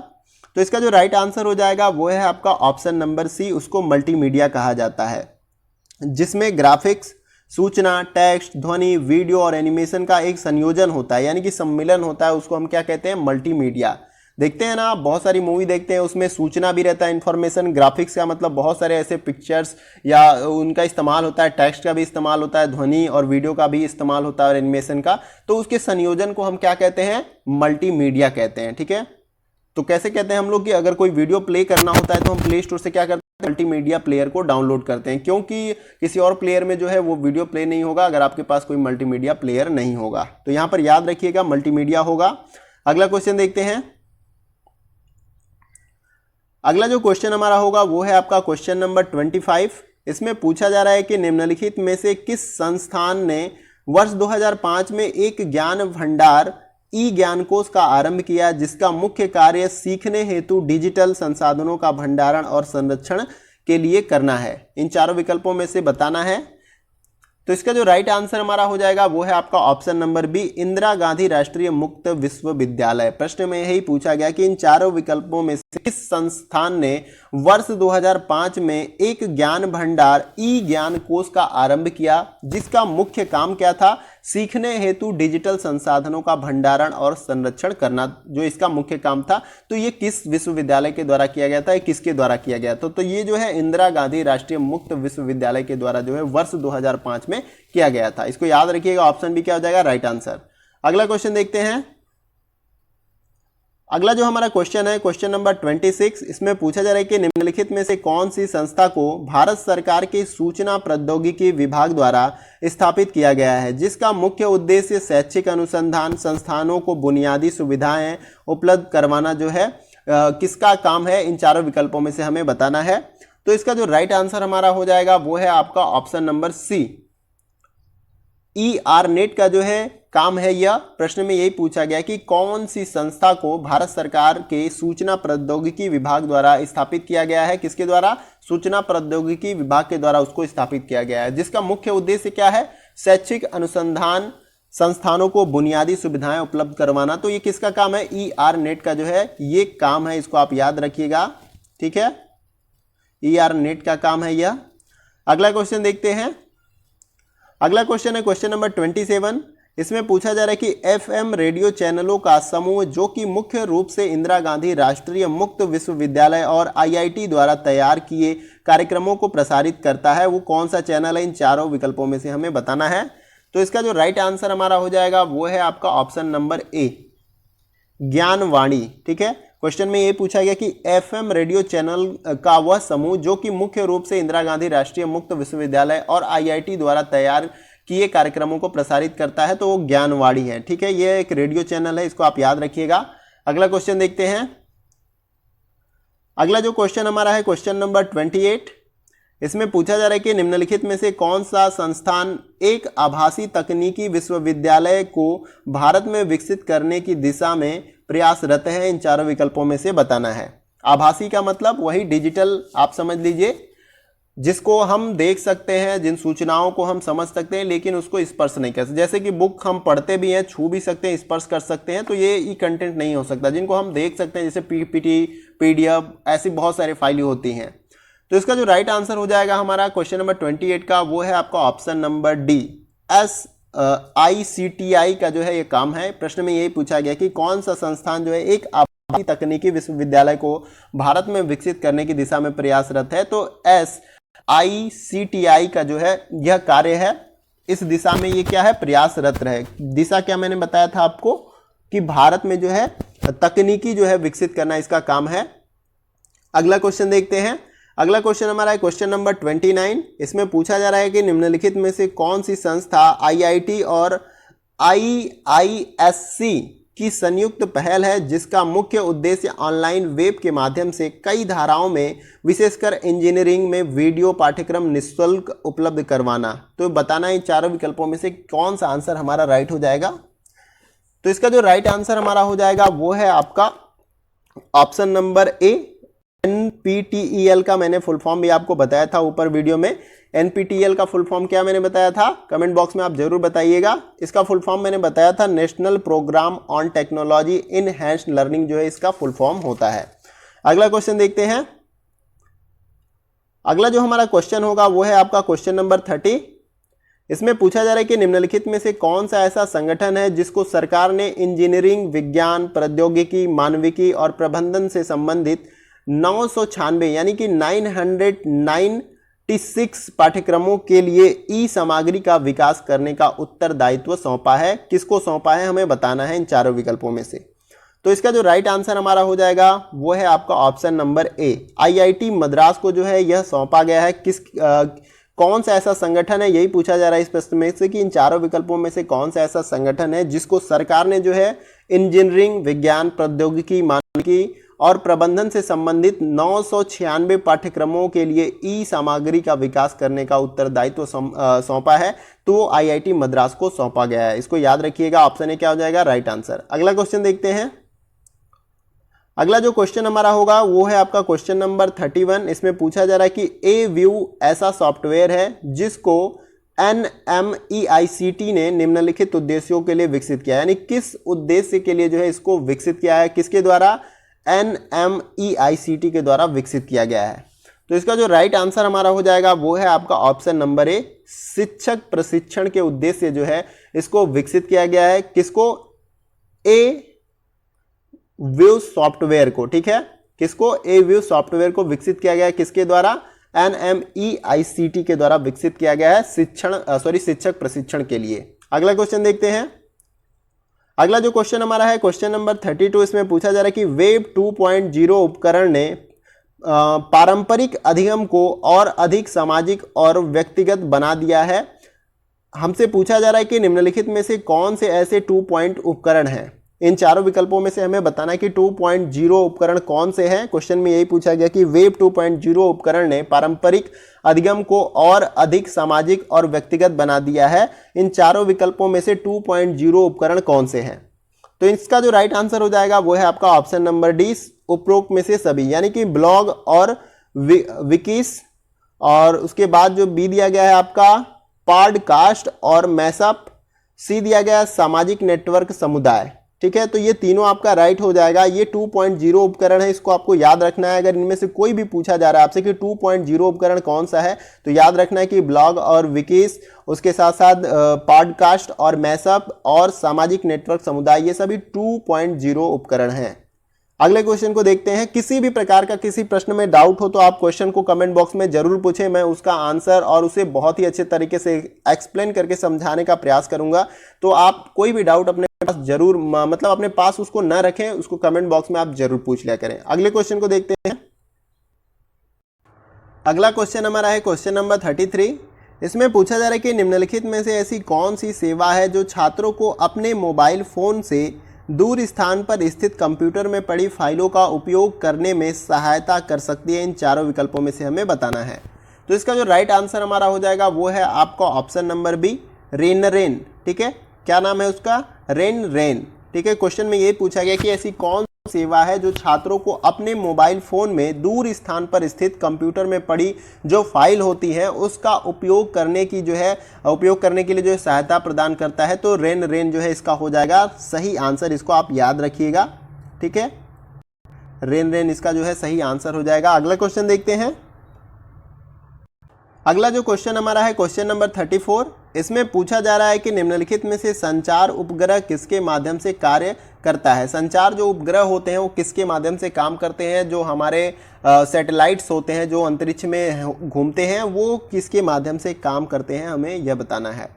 तो इसका जो राइट आंसर हो जाएगा वो है आपका ऑप्शन नंबर सी, उसको मल्टीमीडिया कहा जाता है, जिसमें ग्राफिक्स, सूचना, टेक्स्ट, ध्वनि, वीडियो और एनिमेशन का एक संयोजन होता है, यानी कि सम्मिलन होता है, उसको हम क्या कहते हैं, मल्टीमीडिया। देखते हैं ना आप, बहुत सारी मूवी देखते हैं, उसमें सूचना भी रहता है, इन्फॉर्मेशन, ग्राफिक्स का मतलब बहुत सारे ऐसे पिक्चर्स या उनका इस्तेमाल होता है, टेक्स्ट का भी इस्तेमाल होता है, ध्वनि और वीडियो का भी इस्तेमाल होता है और एनिमेशन का, तो उसके संयोजन को हम क्या कहते हैं, मल्टीमीडिया कहते हैं। ठीक है, तो कैसे कहते हैं हम लोग कि अगर कोई वीडियो प्ले करना होता है तो हम प्ले स्टोर से क्या करते हैं, मल्टीमीडिया प्लेयर को डाउनलोड करते हैं, क्योंकि किसी और प्लेयर में जो है वो वीडियो प्ले नहीं होगा अगर आपके पास कोई मल्टीमीडिया प्लेयर नहीं होगा। तो यहां पर याद रखिएगा मल्टीमीडिया होगा। अगला क्वेश्चन देखते हैं। अगला जो क्वेश्चन हमारा होगा वो है आपका क्वेश्चन नंबर 25। इसमें पूछा जा रहा है कि निम्नलिखित में से किस संस्थान ने वर्ष 2005 में एक ज्ञान भंडार ई ज्ञानकोश का आरंभ किया, जिसका मुख्य कार्य सीखने हेतु डिजिटल संसाधनों का भंडारण और संरक्षण के लिए करना है। इन चारों विकल्पों में से बताना है। तो इसका जो राइट आंसर हमारा हो जाएगा वो है आपका option number B, Indira Gandhi Rashtriya Mukt विश्वविद्यालय। प्रश्न में यही पूछा गया कि इन चारों विकल्पों में से किस संस्थान ने वर्ष 2005 में एक ज्ञान भंडार ई ज्ञान कोश का आरंभ किया, जिसका मुख्य काम क्या था, सीखने हेतु डिजिटल संसाधनों का भंडारण और संरक्षण करना, जो इसका मुख्य काम था। तो ये किस विश्वविद्यालय के द्वारा किया गया था, किसके द्वारा किया गया था, तो ये जो है इंदिरा गांधी राष्ट्रीय मुक्त विश्वविद्यालय के द्वारा जो है वर्ष 2005 में किया गया था। इसको याद रखिएगा, ऑप्शन बी क्या हो जाएगा, राइट आंसर। अगला क्वेश्चन देखते हैं। अगला जो हमारा क्वेश्चन है क्वेश्चन नंबर 26। इसमें पूछा जा रहा है कि निम्नलिखित में से कौन सी संस्था को भारत सरकार के सूचना प्रौद्योगिकी विभाग द्वारा स्थापित किया गया है, जिसका मुख्य उद्देश्य शैक्षिक अनुसंधान संस्थानों को बुनियादी सुविधाएं उपलब्ध करवाना जो है किसका काम है, इन चारों विकल्पों में से हमें बताना है। तो इसका जो राइट आंसर हमारा हो जाएगा वो है आपका ऑप्शन नंबर सी, ERNET का जो है काम है यह। प्रश्न में यही पूछा गया कि कौन सी संस्था को भारत सरकार के सूचना प्रौद्योगिकी विभाग द्वारा स्थापित किया गया है, किसके द्वारा, सूचना प्रौद्योगिकी विभाग के द्वारा उसको स्थापित किया गया है, जिसका मुख्य उद्देश्य क्या है, शैक्षिक अनुसंधान संस्थानों को बुनियादी सुविधाएं उपलब्ध करवाना। तो ये किसका काम है, ERNET का जो है ये काम है, इसको आप याद रखिएगा। ठीक है, नेट का काम है यह। अगला क्वेश्चन देखते हैं। अगला क्वेश्चन है क्वेश्चन नंबर 27। इसमें पूछा जा रहा है कि FM रेडियो चैनलों का समूह जो कि मुख्य रूप से इंदिरा गांधी राष्ट्रीय मुक्त विश्वविद्यालय और IIT द्वारा तैयार किए कार्यक्रमों को प्रसारित करता है, वो कौन सा चैनल है? इन चारों विकल्पों में से हमें बताना है। तो इसका जो राइट आंसर हमारा हो जाएगा वो है आपका ऑप्शन नंबर ए, ज्ञानवाणी। ठीक है, क्वेश्चन में ये पूछा गया कि FM रेडियो चैनल का वह समूह जो कि मुख्य रूप से इंदिरा गांधी राष्ट्रीय मुक्त विश्वविद्यालय और IIT द्वारा तैयार किए कार्यक्रमों को प्रसारित करता है, तो वो ज्ञानवाणी है। ठीक है, ये एक रेडियो चैनल है, इसको आप याद रखिएगा। अगला क्वेश्चन देखते हैं। अगला जो क्वेश्चन हमारा है क्वेश्चन नंबर 28। इसमें पूछा जा रहा है कि निम्नलिखित में से कौन सा संस्थान एक आभासी तकनीकी विश्वविद्यालय को भारत में विकसित करने की दिशा में प्रयासरत है? इन चारों विकल्पों में से बताना है। आभासी का मतलब वही डिजिटल, आप समझ लीजिए, जिसको हम देख सकते हैं, जिन सूचनाओं को हम समझ सकते हैं लेकिन उसको स्पर्श नहीं कर सकते। जैसे कि बुक हम पढ़ते भी हैं, छू भी सकते हैं, स्पर्श कर सकते हैं, तो ये ई कंटेंट नहीं हो सकता। जिनको हम देख सकते हैं जैसे PPT, PDF, ऐसी बहुत सारी फाइलें होती हैं। तो इसका जो राइट आंसर हो जाएगा हमारा क्वेश्चन नंबर 28 का वो है आपका ऑप्शन नंबर डी, SICTI का जो है ये काम है। प्रश्न में यही पूछा गया कि कौन सा संस्थान जो है एक आभासी तकनीकी विश्वविद्यालय को भारत में विकसित करने की दिशा में प्रयासरत है। तो SICTI का जो है यह कार्य है, इस दिशा में ये क्या है? प्रयासरत रहे। दिशा क्या मैंने बताया था आपको कि भारत में जो है तकनीकी जो है विकसित करना इसका काम है। अगला क्वेश्चन देखते हैं। अगला क्वेश्चन हमारा है क्वेश्चन नंबर 29। इसमें पूछा जा रहा है कि निम्नलिखित में से कौन सी संस्था IIT और IISc की संयुक्त पहल है जिसका मुख्य उद्देश्य ऑनलाइन वेब के माध्यम से कई धाराओं में विशेषकर इंजीनियरिंग में वीडियो पाठ्यक्रम निःशुल्क उपलब्ध करवाना? तो बताना इन चारों विकल्पों में से कौन सा आंसर हमारा राइट हो जाएगा। तो इसका जो राइट आंसर हमारा हो जाएगा वो है आपका ऑप्शन नंबर ए, NPTEL का मैंने फुल फॉर्म भी आपको बताया था ऊपर वीडियो में। NPTEL का फुल फॉर्म क्या मैंने बताया था, कमेंट बॉक्स में आप जरूर बताइएगा। इसका फुल फॉर्म मैंने बताया था national programme on technology enhanced learning, जो है इसका फुल फॉर्म होता है। अगला क्वेश्चन देखते हैं। अगला जो हमारा क्वेश्चन होगा वो है आपका क्वेश्चन नंबर 30। इसमें पूछा जा रहा है कि निम्नलिखित में से कौन सा ऐसा संगठन है जिसको सरकार ने इंजीनियरिंग, विज्ञान, प्रौद्योगिकी, मानविकी और प्रबंधन से संबंधित 996 यानी कि 996 पाठ्यक्रमों के लिए ई सामग्री का विकास करने का उत्तरदायित्व सौंपा है? किसको सौंपा है हमें बताना है इन चारों विकल्पों में से। तो इसका जो राइट आंसर हमारा हो जाएगा वो है आपका ऑप्शन नंबर ए, IIT मद्रास को जो है यह सौंपा गया है। कौन सा ऐसा संगठन है, यही पूछा जा रहा है इस प्रश्न में से कि इन चारों विकल्पों में से कौन सा ऐसा संगठन है जिसको सरकार ने जो है इंजीनियरिंग, विज्ञान, प्रौद्योगिकी, मानविकी और प्रबंधन से संबंधित 996 पाठ्यक्रमों के लिए ई सामग्री का विकास करने का उत्तरदायित्व सौंपा है। तो IIT मद्रास को सौंपा गया है। इसको याद रखिएगा, ऑप्शन ए क्या हो जाएगा? Right answer. अगला क्वेश्चन देखते हैं। अगला जो क्वेश्चन हमारा होगा वो है आपका क्वेश्चन नंबर 31। इसमें पूछा जा रहा है कि A-View ऐसा सॉफ्टवेयर है जिसको NMEICT ने निम्नलिखित उद्देश्यों के लिए विकसित किया है, यानी किस उद्देश्य के लिए जो है इसको विकसित किया है, किसके द्वारा? NMEICT के द्वारा विकसित किया गया है। तो इसका जो राइट आंसर हमारा हो जाएगा वो है आपका ऑप्शन नंबर ए, शिक्षक प्रशिक्षण के उद्देश्य जो है इसको विकसित किया गया है। किसको? A-View सॉफ्टवेयर को। ठीक है, किसको? A-View सॉफ्टवेयर को विकसित किया गया है। किसके द्वारा? NMEICT के द्वारा विकसित किया गया है शिक्षक प्रशिक्षण के लिए। अगला क्वेश्चन देखते हैं। अगला जो क्वेश्चन हमारा है क्वेश्चन नंबर 32। इसमें पूछा जा रहा है कि वेब 2.0 उपकरण ने पारंपरिक अधिगम को और अधिक सामाजिक और व्यक्तिगत बना दिया है। हमसे पूछा जा रहा है कि निम्नलिखित में से कौन से ऐसे 2.0 उपकरण हैं? इन चारों विकल्पों में से हमें बताना है कि 2.0 उपकरण कौन से हैं। क्वेश्चन में यही पूछा गया कि वेब 2.0 उपकरण ने पारंपरिक अधिगम को और अधिक सामाजिक और व्यक्तिगत बना दिया है। इन चारों विकल्पों में से 2.0 उपकरण कौन से हैं? तो इसका जो राइट आंसर हो जाएगा वो है आपका ऑप्शन नंबर डी, उपरोक्त में से सभी, यानी कि ब्लॉग और विकिस, और उसके बाद जो बी दिया गया है आपका पॉडकास्ट और मैसअप, सी दिया गया है सामाजिक नेटवर्क समुदाय। ठीक है, तो ये तीनों आपका राइट हो जाएगा। ये 2.0 उपकरण है, इसको आपको याद रखना है। अगर इनमें से कोई भी पूछा जा रहा है आपसे कि 2.0 उपकरण कौन सा है, तो याद रखना है कि ब्लॉग और विकीज, उसके साथ साथ पॉडकास्ट और मैसअप और सामाजिक नेटवर्क समुदाय, ये सभी 2.0 उपकरण हैं। अगले क्वेश्चन को देखते हैं। किसी भी प्रकार का किसी प्रश्न में डाउट हो तो आप क्वेश्चन को कमेंट बॉक्स में जरूर पूछें, मैं उसका आंसर और उसे बहुत ही अच्छे तरीके से एक्सप्लेन करके समझाने का प्रयास करूंगा। तो आप कोई भी डाउट अपने पास जरूर, मतलब अपने पास उसको ना रखें, उसको कमेंट बॉक्स में आप जरूर पूछ लिया करें। अगले क्वेश्चन को देखते हैं। अगला क्वेश्चन हमारा है क्वेश्चन नंबर 33। इसमें पूछा जा रहा है कि निम्नलिखित में से ऐसी कौन सी सेवा है जो छात्रों को अपने मोबाइल फोन से दूर स्थान पर स्थित कंप्यूटर में पड़ी फाइलों का उपयोग करने में सहायता कर सकती है। इन चारों विकल्पों में से हमें बताना है। तो इसका जो राइट आंसर हमारा हो जाएगा वो है आपका ऑप्शन नंबर बी, रेन। ठीक है, क्या नाम है उसका? रेन। ठीक है, क्वेश्चन में ये पूछा गया कि ऐसी कौन सेवा है जो छात्रों को अपने मोबाइल फोन में दूर स्थान पर स्थित कंप्यूटर में पड़ी जो फाइल होती है उसका उपयोग करने के लिए जो है सहायता प्रदान करता है। तो रेन जो है इसका हो जाएगा सही आंसर, इसको आप याद रखिएगा। ठीक है, रेन इसका जो है सही आंसर हो जाएगा। अगला क्वेश्चन देखते हैं। अगला जो क्वेश्चन हमारा है क्वेश्चन नंबर 34। इसमें पूछा जा रहा है कि निम्नलिखित में से संचार उपग्रह किसके माध्यम से कार्य करता है। संचार जो उपग्रह होते हैं वो किसके माध्यम से काम करते हैं? जो हमारे सैटेलाइट्स होते हैं जो अंतरिक्ष में घूमते हैं, वो किसके माध्यम से काम करते हैं, हमें यह बताना है।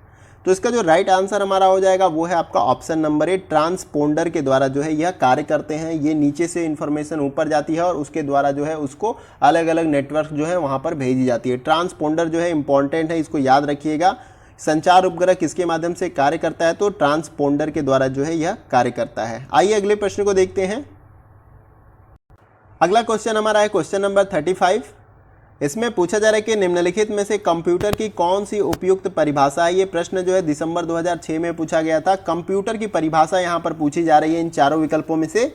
तो इसका जो राइट आंसर हमारा हो जाएगा वो है आपका ऑप्शन नंबर ए, ट्रांसपोंडर के द्वारा जो है यह कार्य करते हैं। ये नीचे से इंफॉर्मेशन ऊपर जाती है और उसके द्वारा जो है उसको अलग अलग नेटवर्क जो है वहाँ पर भेजी जाती है। ट्रांसपोंडर जो है इंपॉर्टेंट है, इसको याद रखिएगा। संचार उपग्रह किसके माध्यम से कार्य करता है? तो ट्रांसपोंडर के द्वारा जो है यह कार्य करता है। आइए अगले प्रश्न को देखते हैं। अगला क्वेश्चन हमारा है क्वेश्चन नंबर 35। इसमें पूछा जा रहा है कि निम्नलिखित में से कंप्यूटर की कौन सी उपयुक्त परिभाषा है। ये प्रश्न जो है दिसंबर 2006 में पूछा गया था। कंप्यूटर की परिभाषा यहाँ पर पूछी जा रही है इन चारों विकल्पों में से।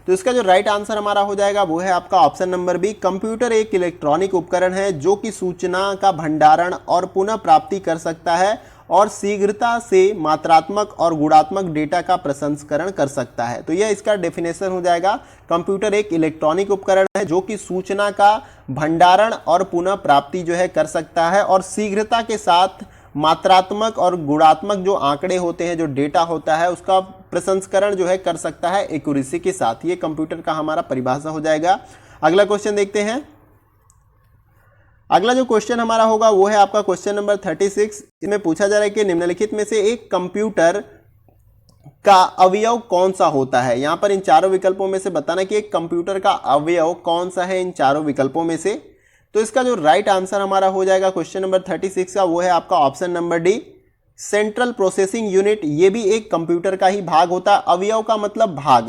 तो इसका जो राइट आंसर हमारा हो जाएगा वो है आपका ऑप्शन नंबर बी, कंप्यूटर एक इलेक्ट्रॉनिक उपकरण है जो कि सूचना का भंडारण और पुनः प्राप्ति कर सकता है और शीघ्रता से मात्रात्मक और गुणात्मक डेटा का प्रसंस्करण कर सकता है। तो यह इसका डेफिनेशन हो जाएगा। कंप्यूटर एक इलेक्ट्रॉनिक उपकरण है जो कि सूचना का भंडारण और पुनः प्राप्ति जो है कर सकता है और शीघ्रता के साथ मात्रात्मक और गुणात्मक जो आंकड़े होते हैं, जो डेटा होता है, उसका प्रसंस्करण जो है कर सकता है एक्यूरेसी के साथ। ये कंप्यूटर का हमारा परिभाषा हो जाएगा। अगला क्वेश्चन देखते हैं। अगला जो क्वेश्चन हमारा होगा वो है आपका क्वेश्चन नंबर 36। इसमें पूछा जा रहा है कि निम्नलिखित में से एक कंप्यूटर का अवयव कौन सा होता है। यहां पर इन चारों विकल्पों में से बताना कि एक कंप्यूटर का अवयव कौन सा है इन चारों विकल्पों में से। तो इसका जो राइट आंसर हमारा हो जाएगा क्वेश्चन नंबर 36 का वो है आपका option number D, central processing unit. ये भी एक कंप्यूटर का ही भाग होता है। अवयव का मतलब भाग,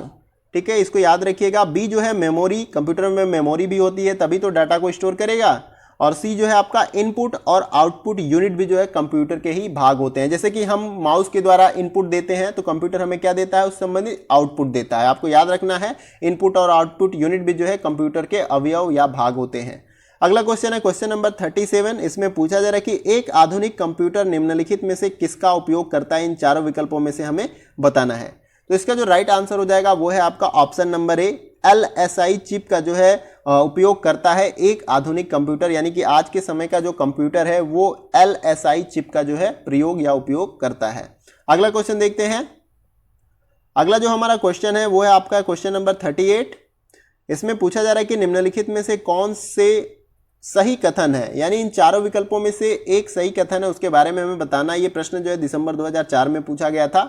ठीक है, इसको याद रखिएगा। बी जो है मेमोरी, कंप्यूटर में मेमोरी भी होती है तभी तो डाटा को स्टोर करेगा। और सी जो है आपका इनपुट और आउटपुट यूनिट भी जो है कंप्यूटर के ही भाग होते हैं। जैसे कि हम माउस के द्वारा इनपुट देते हैं तो कंप्यूटर हमें क्या देता है, उस संबंधित आउटपुट देता है। आपको याद रखना है इनपुट और आउटपुट यूनिट भी जो है कंप्यूटर के अवयव या भाग होते हैं। अगला क्वेश्चन है क्वेश्चन नंबर 37। इसमें पूछा जा रहा है कि एक आधुनिक कंप्यूटर निम्नलिखित में से किसका उपयोग करता है। इन चारों विकल्पों में से हमें बताना है। तो इसका जो राइट आंसर हो जाएगा वो है आपका ऑप्शन नंबर ए, LSI चिप का जो है उपयोग करता है एक आधुनिक कंप्यूटर, यानी कि आज के समय का जो कंप्यूटर है वो LSI चिप का जो है प्रयोग या उपयोग करता है। अगला क्वेश्चन देखते हैं। अगला जो हमारा क्वेश्चन है वो है आपका क्वेश्चन नंबर 38। इसमें पूछा जा रहा है कि निम्नलिखित में से कौन से सही कथन है, यानी इन चारों विकल्पों में से एक सही कथन है, उसके बारे में हमें बताना है। ये प्रश्न जो है दिसंबर 2004 में पूछा गया था।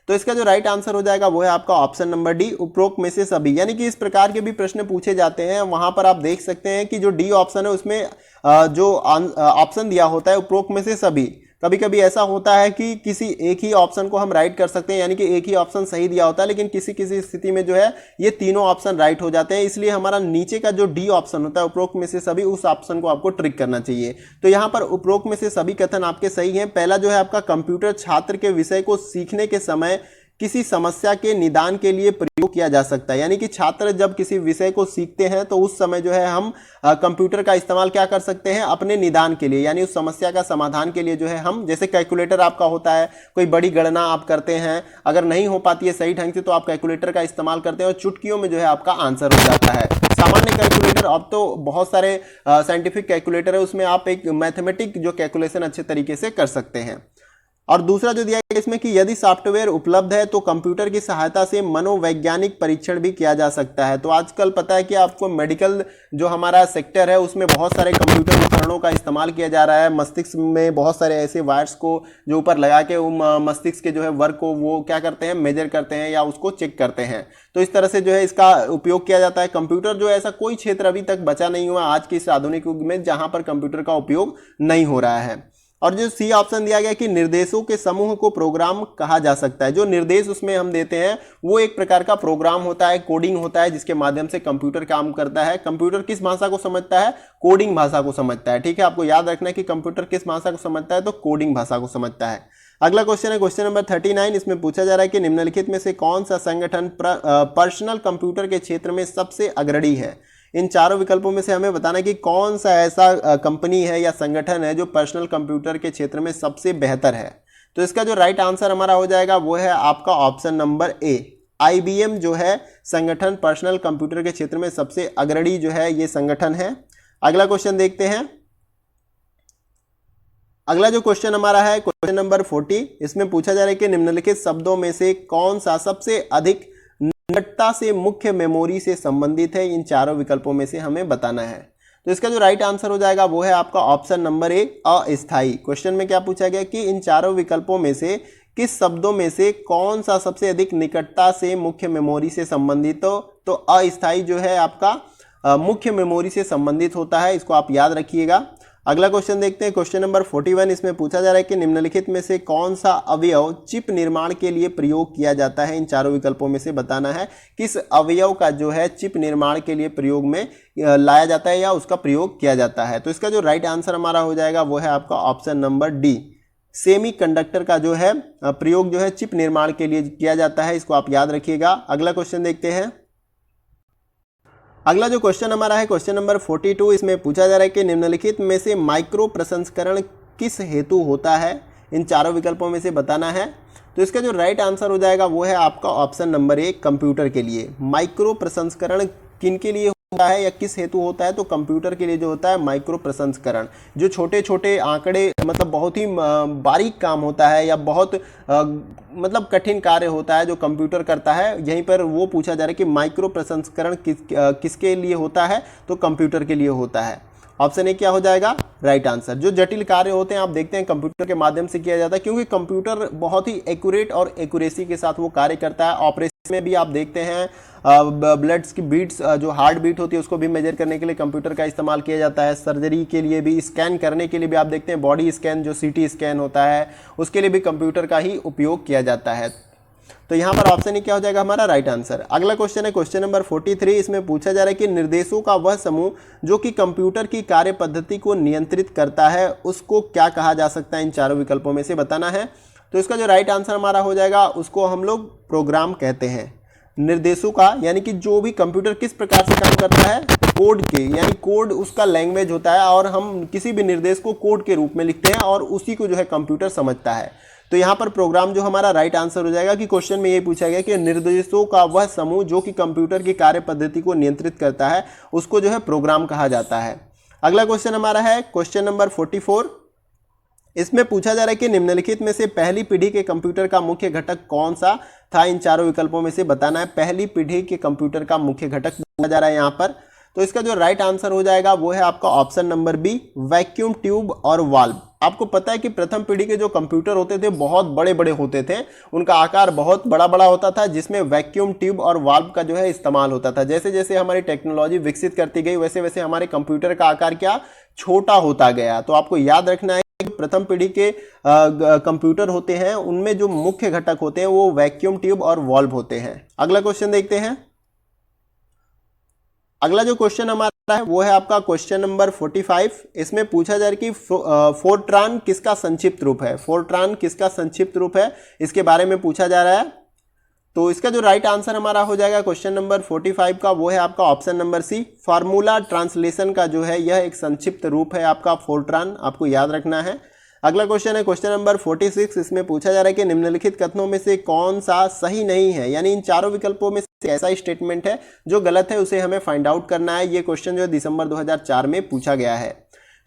तो इसका जो राइट आंसर हो जाएगा वो है आपका ऑप्शन नंबर डी, उपरोक्त में से सभी। यानी कि इस प्रकार के भी प्रश्न पूछे जाते हैं। वहां पर आप देख सकते हैं कि जो डी ऑप्शन है उसमें जो ऑप्शन दिया होता है उपरोक्त में से सभी। कभी कभी ऐसा होता है कि किसी एक ही ऑप्शन को हम राइट कर सकते हैं, यानी कि एक ही ऑप्शन सही दिया होता है, लेकिन किसी किसी स्थिति में जो है ये तीनों ऑप्शन राइट हो जाते हैं। इसलिए हमारा नीचे का जो डी ऑप्शन होता है उपरोक्त में से सभी, उस ऑप्शन को आपको ट्रिक करना चाहिए। तो यहाँ पर उपरोक्त में से सभी कथन आपके सही हैं। पहला जो है आपका, कंप्यूटर छात्र के विषय को सीखने के समय किसी समस्या के निदान के लिए प्रयोग किया जा सकता है। यानी कि छात्र जब किसी विषय को सीखते हैं तो उस समय जो है हम कंप्यूटर का इस्तेमाल क्या कर सकते हैं, अपने निदान के लिए, यानी उस समस्या का समाधान के लिए जो है हम, जैसे कैलकुलेटर आपका होता है, कोई बड़ी गणना आप करते हैं, अगर नहीं हो पाती है सही ढंग से तो आप कैलकुलेटर का इस्तेमाल करते हैं और चुटकियों में जो है आपका आंसर हो जाता है। सामान्य कैलकुलेटर, अब तो बहुत सारे साइंटिफिक कैलकुलेटर है, उसमें आप एक मैथमेटिक जो कैलकुलेशन अच्छे तरीके से कर सकते हैं। और दूसरा जो दिया गया इसमें कि यदि सॉफ्टवेयर उपलब्ध है तो कंप्यूटर की सहायता से मनोवैज्ञानिक परीक्षण भी किया जा सकता है। तो आजकल पता है कि आपको मेडिकल जो हमारा सेक्टर है उसमें बहुत सारे कंप्यूटर उपकरणों का इस्तेमाल किया जा रहा है। मस्तिष्क में बहुत सारे ऐसे वायर्स को जो ऊपर लगा के मस्तिष्क के जो है वर्क को वो क्या करते हैं, मेजर करते हैं या उसको चेक करते हैं। तो इस तरह से जो है इसका उपयोग किया जाता है। कंप्यूटर जो है, ऐसा कोई क्षेत्र अभी तक बचा नहीं हुआ आज के इस आधुनिक युग में जहां पर कंप्यूटर का उपयोग नहीं हो रहा है। और जो सी ऑप्शन दिया गया कि निर्देशों के समूह को प्रोग्राम कहा जा सकता है। जो निर्देश उसमें हम देते हैं वो एक प्रकार का प्रोग्राम होता है, कोडिंग होता है, जिसके माध्यम से कंप्यूटर काम करता है। कंप्यूटर किस भाषा को समझता है, कोडिंग भाषा को समझता है। ठीक है, आपको याद रखना है कि कंप्यूटर किस भाषा को समझता है, तो कोडिंग भाषा को समझता है। अगला क्वेश्चन है क्वेश्चन नंबर 39। इसमें पूछा जा रहा है कि निम्नलिखित में से कौन सा संगठन पर्सनल कंप्यूटर के क्षेत्र में सबसे अग्रणी है। इन चारों विकल्पों में से हमें बताना है कि कौन सा ऐसा कंपनी है या संगठन है जो पर्सनल कंप्यूटर के क्षेत्र में सबसे बेहतर है। तो इसका जो राइट आंसर हमारा हो जाएगा वो है आपका ऑप्शन नंबर ए। IBM जो है संगठन पर्सनल कंप्यूटर के क्षेत्र में सबसे अग्रणी जो है ये संगठन है। अगला क्वेश्चन देखते हैं। अगला जो क्वेश्चन हमारा है क्वेश्चन नंबर 40। इसमें पूछा जा रहा है कि निम्नलिखित शब्दों में से कौन सा सबसे अधिक निकटता से मुख्य मेमोरी से संबंधित है। इन चारों विकल्पों में से हमें बताना है। तो इसका जो राइट आंसर हो जाएगा वो है आपका ऑप्शन नंबर ए, अस्थायी। क्वेश्चन में क्या पूछा गया कि इन चारों विकल्पों में से किस शब्दों में से कौन सा सबसे अधिक निकटता से मुख्य मेमोरी से संबंधित हो। तो अस्थायी जो है आपका मुख्य मेमोरी से संबंधित होता है, इसको आप याद रखिएगा। अगला क्वेश्चन देखते हैं क्वेश्चन नंबर 41। इसमें पूछा जा रहा है कि निम्नलिखित में से कौन सा अवयव चिप निर्माण के लिए प्रयोग किया जाता है। इन चारों विकल्पों में से बताना है किस अवयव का जो है चिप निर्माण के लिए प्रयोग में लाया जाता है या उसका प्रयोग किया जाता है। तो इसका जो राइट आंसर हमारा हो जाएगा वो है आपका option number D. Semi conductor का जो है प्रयोग जो है चिप निर्माण के लिए किया जाता है, इसको आप याद रखिएगा। अगला क्वेश्चन देखते हैं। अगला जो क्वेश्चन हमारा है क्वेश्चन नंबर 42। इसमें पूछा जा रहा है कि निम्नलिखित में से माइक्रो प्रसंस्करण किस हेतु होता है। इन चारों विकल्पों में से बताना है। तो इसका जो राइट आंसर हो जाएगा वो है आपका ऑप्शन नंबर ए, कंप्यूटर के लिए। माइक्रो प्रसंस्करण किन के लिए होता है या किस हेतु होता है, तो कंप्यूटर के लिए जो होता है माइक्रो प्रसंस्करण, जो छोटे छोटे आंकड़े मतलब बहुत ही बारीक काम होता है या बहुत मतलब कठिन कार्य होता है जो कंप्यूटर करता है, यहीं पर वो पूछा जा रहा है कि माइक्रो प्रसंस्करण किसके लिए होता है, तो कंप्यूटर के लिए होता है। ऑप्शन ए क्या हो जाएगा राइट आंसर। जो जटिल कार्य होते हैं आप देखते हैं कंप्यूटर के माध्यम से किया जाता है, क्योंकि कंप्यूटर बहुत ही एक्यूरेट और एक्यूरेसी के साथ वो कार्य करता है। ऑपरेशन में भी आप देखते हैं ब्लड्स की बीट्स, जो हार्ट बीट होती है उसको भी मेजर करने के लिए कंप्यूटर का इस्तेमाल किया जाता है। सर्जरी के लिए भी, स्कैन करने के लिए भी आप देखते हैं बॉडी स्कैन जो CT स्कैन होता है उसके लिए भी कंप्यूटर का ही उपयोग किया जाता है। तो यहाँ पर ऑप्शन ही क्या हो जाएगा हमारा राइट आंसर। अगला क्वेश्चन है क्वेश्चन नंबर 43। इसमें पूछा जा रहा है कि निर्देशों का वह समूह जो कि कंप्यूटर की कार्य पद्धति को नियंत्रित करता है उसको क्या कहा जा सकता है। इन चारों विकल्पों में से बताना है। तो इसका जो राइट आंसर हमारा हो जाएगा उसको हम लोग प्रोग्राम कहते हैं। निर्देशों का यानी कि जो भी कंप्यूटर किस प्रकार से काम करता है, कोड के, यानी कोड उसका लैंग्वेज होता है और हम किसी भी निर्देश को कोड के रूप में लिखते हैं और उसी को जो है कंप्यूटर समझता है। तो यहाँ पर प्रोग्राम जो हमारा राइट आंसर हो जाएगा कि क्वेश्चन में ये पूछा गया कि निर्देशों का वह समूह जो कि कंप्यूटर की कार्य पद्धति को नियंत्रित करता है उसको जो है प्रोग्राम कहा जाता है। अगला क्वेश्चन हमारा है क्वेश्चन नंबर 44। इसमें पूछा जा रहा है कि निम्नलिखित में से पहली पीढ़ी के कंप्यूटर का मुख्य घटक कौन सा था। इन चारों विकल्पों में से बताना है। पहली पीढ़ी के कंप्यूटर का मुख्य घटक बताया जा रहा है यहाँ पर। तो इसका जो राइट आंसर हो जाएगा वो है आपका option number B, vacuum tube और वाल्व। आपको पता है कि प्रथम पीढ़ी के जो कंप्यूटर होते थे बहुत बड़े बड़े होते थे, उनका आकार बहुत बड़ा बड़ा होता था, जिसमें वैक्यूम ट्यूब और वाल्व का जो है इस्तेमाल होता था। जैसे जैसे हमारी टेक्नोलॉजी विकसित करती गई वैसे वैसे हमारे कंप्यूटर का आकार क्या छोटा होता गया। तो आपको याद रखना है कि प्रथम पीढ़ी के कंप्यूटर होते हैं उनमें जो मुख्य घटक होते हैं वो वैक्यूम ट्यूब और वाल्व होते हैं। अगला क्वेश्चन देखते हैं। अगला जो क्वेश्चन हमारा है वो है आपका क्वेश्चन नंबर 45। इसमें पूछा जा रहा है कि फोर्ट्रान किसका संक्षिप्त रूप है। फोर्ट्रान किसका संक्षिप्त रूप है इसके बारे में पूछा जा रहा है। तो इसका जो राइट आंसर हमारा हो जाएगा क्वेश्चन नंबर 45 का, वो है आपका option number C. Formula translation का जो है यह एक संक्षिप्त रूप है आपका फोर्ट्रान, आपको याद रखना है। अगला क्वेश्चन है क्वेश्चन नंबर 46। इसमें पूछा जा रहा है कि निम्नलिखित कथनों में से कौन सा सही नहीं है, यानी इन चारों विकल्पों में से ऐसा स्टेटमेंट है जो गलत है, उसे हमें फाइंड आउट करना है। ये क्वेश्चन जो है दिसंबर 2004 में पूछा गया है।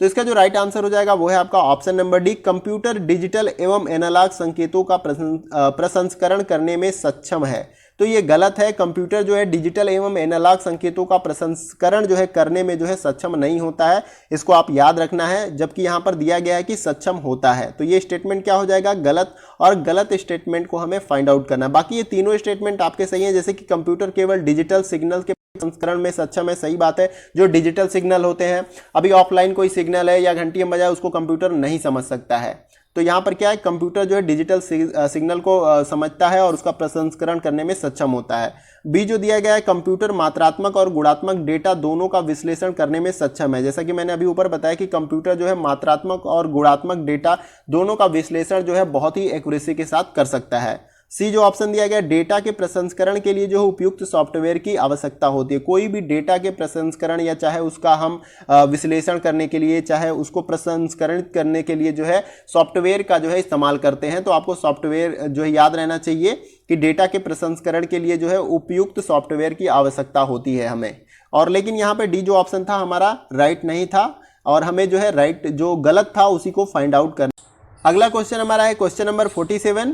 तो इसका जो राइट आंसर हो जाएगा वो है आपका option number D. Computer digital एवं एनालॉग संकेतों का प्रसंस्करण करने में सक्षम है। तो ये गलत है। कंप्यूटर जो है डिजिटल एवं एनालॉग संकेतों का प्रसंस्करण जो है करने में जो है सक्षम नहीं होता है, इसको आप याद रखना है। जबकि यहाँ पर दिया गया है कि सक्षम होता है, तो ये स्टेटमेंट क्या हो जाएगा, गलत। और गलत स्टेटमेंट को हमें फाइंड आउट करना है। बाकी ये तीनों स्टेटमेंट आपके सही हैं, जैसे कि कंप्यूटर केवल डिजिटल सिग्नल के संस्करण में सक्षम है, सही बात है। जो डिजिटल सिग्नल होते हैं, अभी ऑफलाइन कोई सिग्नल है या घंटी बजाए, उसको कंप्यूटर नहीं समझ सकता है। तो यहाँ पर क्या है, कंप्यूटर जो है डिजिटल सिग्नल को समझता है और उसका प्रसंस्करण करने में सक्षम होता है। बी जो दिया गया है, कंप्यूटर मात्रात्मक और गुणात्मक डेटा दोनों का विश्लेषण करने में सक्षम है। जैसा कि मैंने अभी ऊपर बताया कि कंप्यूटर जो है मात्रात्मक और गुणात्मक डेटा दोनों का विश्लेषण जो है बहुत ही एक्यूरेसी के साथ कर सकता है। सी जो ऑप्शन दिया गया, डेटा के प्रसंस्करण के लिए जो उपयुक्त सॉफ्टवेयर की आवश्यकता होती है। कोई भी डेटा के प्रसंस्करण या चाहे उसका हम विश्लेषण करने के लिए, चाहे उसको प्रसंस्करणित करने के लिए जो है सॉफ्टवेयर का जो है इस्तेमाल करते हैं। तो आपको सॉफ्टवेयर जो है याद रहना चाहिए कि डेटा के प्रसंस्करण के लिए जो है उपयुक्त सॉफ्टवेयर की आवश्यकता होती है हमें। और लेकिन यहाँ पे डी जो ऑप्शन था हमारा राइट नहीं था, और हमें जो है राइट जो गलत था उसी को फाइंड आउट करना। अगला क्वेश्चन हमारा है क्वेश्चन नंबर 47।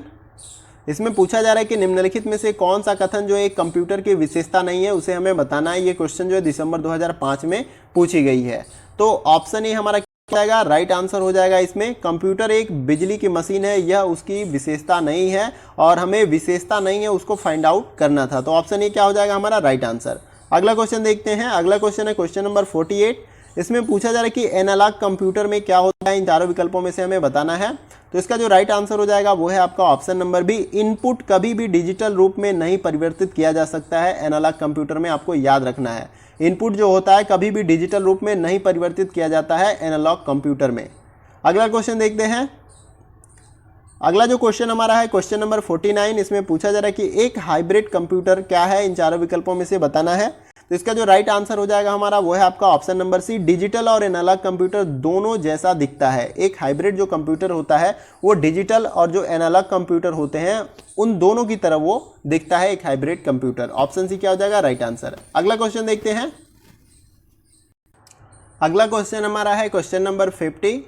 इसमें पूछा जा रहा है कि निम्नलिखित में से कौन सा कथन जो एक कंप्यूटर की विशेषता नहीं है, उसे हमें बताना है। ये क्वेश्चन जो है दिसंबर 2005 में पूछी गई है। तो ऑप्शन ए हमारा क्या जाएगा, राइट आंसर हो जाएगा इसमें। कंप्यूटर एक बिजली की मशीन है, यह उसकी विशेषता नहीं है, और हमें विशेषता नहीं है उसको फाइंड आउट करना था। तो ऑप्शन ए क्या हो जाएगा हमारा राइट आंसर। अगला क्वेश्चन देखते हैं। अगला क्वेश्चन है क्वेश्चन नंबर 48। इसमें पूछा जा रहा है कि एनालॉग कंप्यूटर में क्या होता है, इन चारों विकल्पों में से हमें बताना है। तो इसका जो राइट आंसर हो जाएगा वो है आपका ऑप्शन नंबर बी। इनपुट कभी भी डिजिटल रूप में नहीं परिवर्तित किया जा सकता है एनालॉग कंप्यूटर में, आपको याद रखना है। इनपुट जो होता है कभी भी डिजिटल रूप में नहीं परिवर्तित किया जाता है एनालॉग कंप्यूटर में। अगला क्वेश्चन देखते हैं। अगला जो क्वेश्चन हमारा है क्वेश्चन नंबर 49। इसमें पूछा जा रहा है कि एक हाइब्रिड कंप्यूटर क्या है, इन चारों विकल्पों में से बताना है। तो इसका जो राइट आंसर हो जाएगा हमारा वो है आपका ऑप्शन नंबर सी। डिजिटल और एनालॉग कंप्यूटर दोनों जैसा दिखता है। एक हाइब्रिड जो कंप्यूटर होता है वो डिजिटल और जो एनालॉग कंप्यूटर होते हैं उन दोनों की तरह वो दिखता है, एक हाइब्रिड कंप्यूटर। ऑप्शन सी क्या हो जाएगा राइट आंसर। अगला क्वेश्चन देखते हैं। अगला क्वेश्चन हमारा है क्वेश्चन नंबर 50।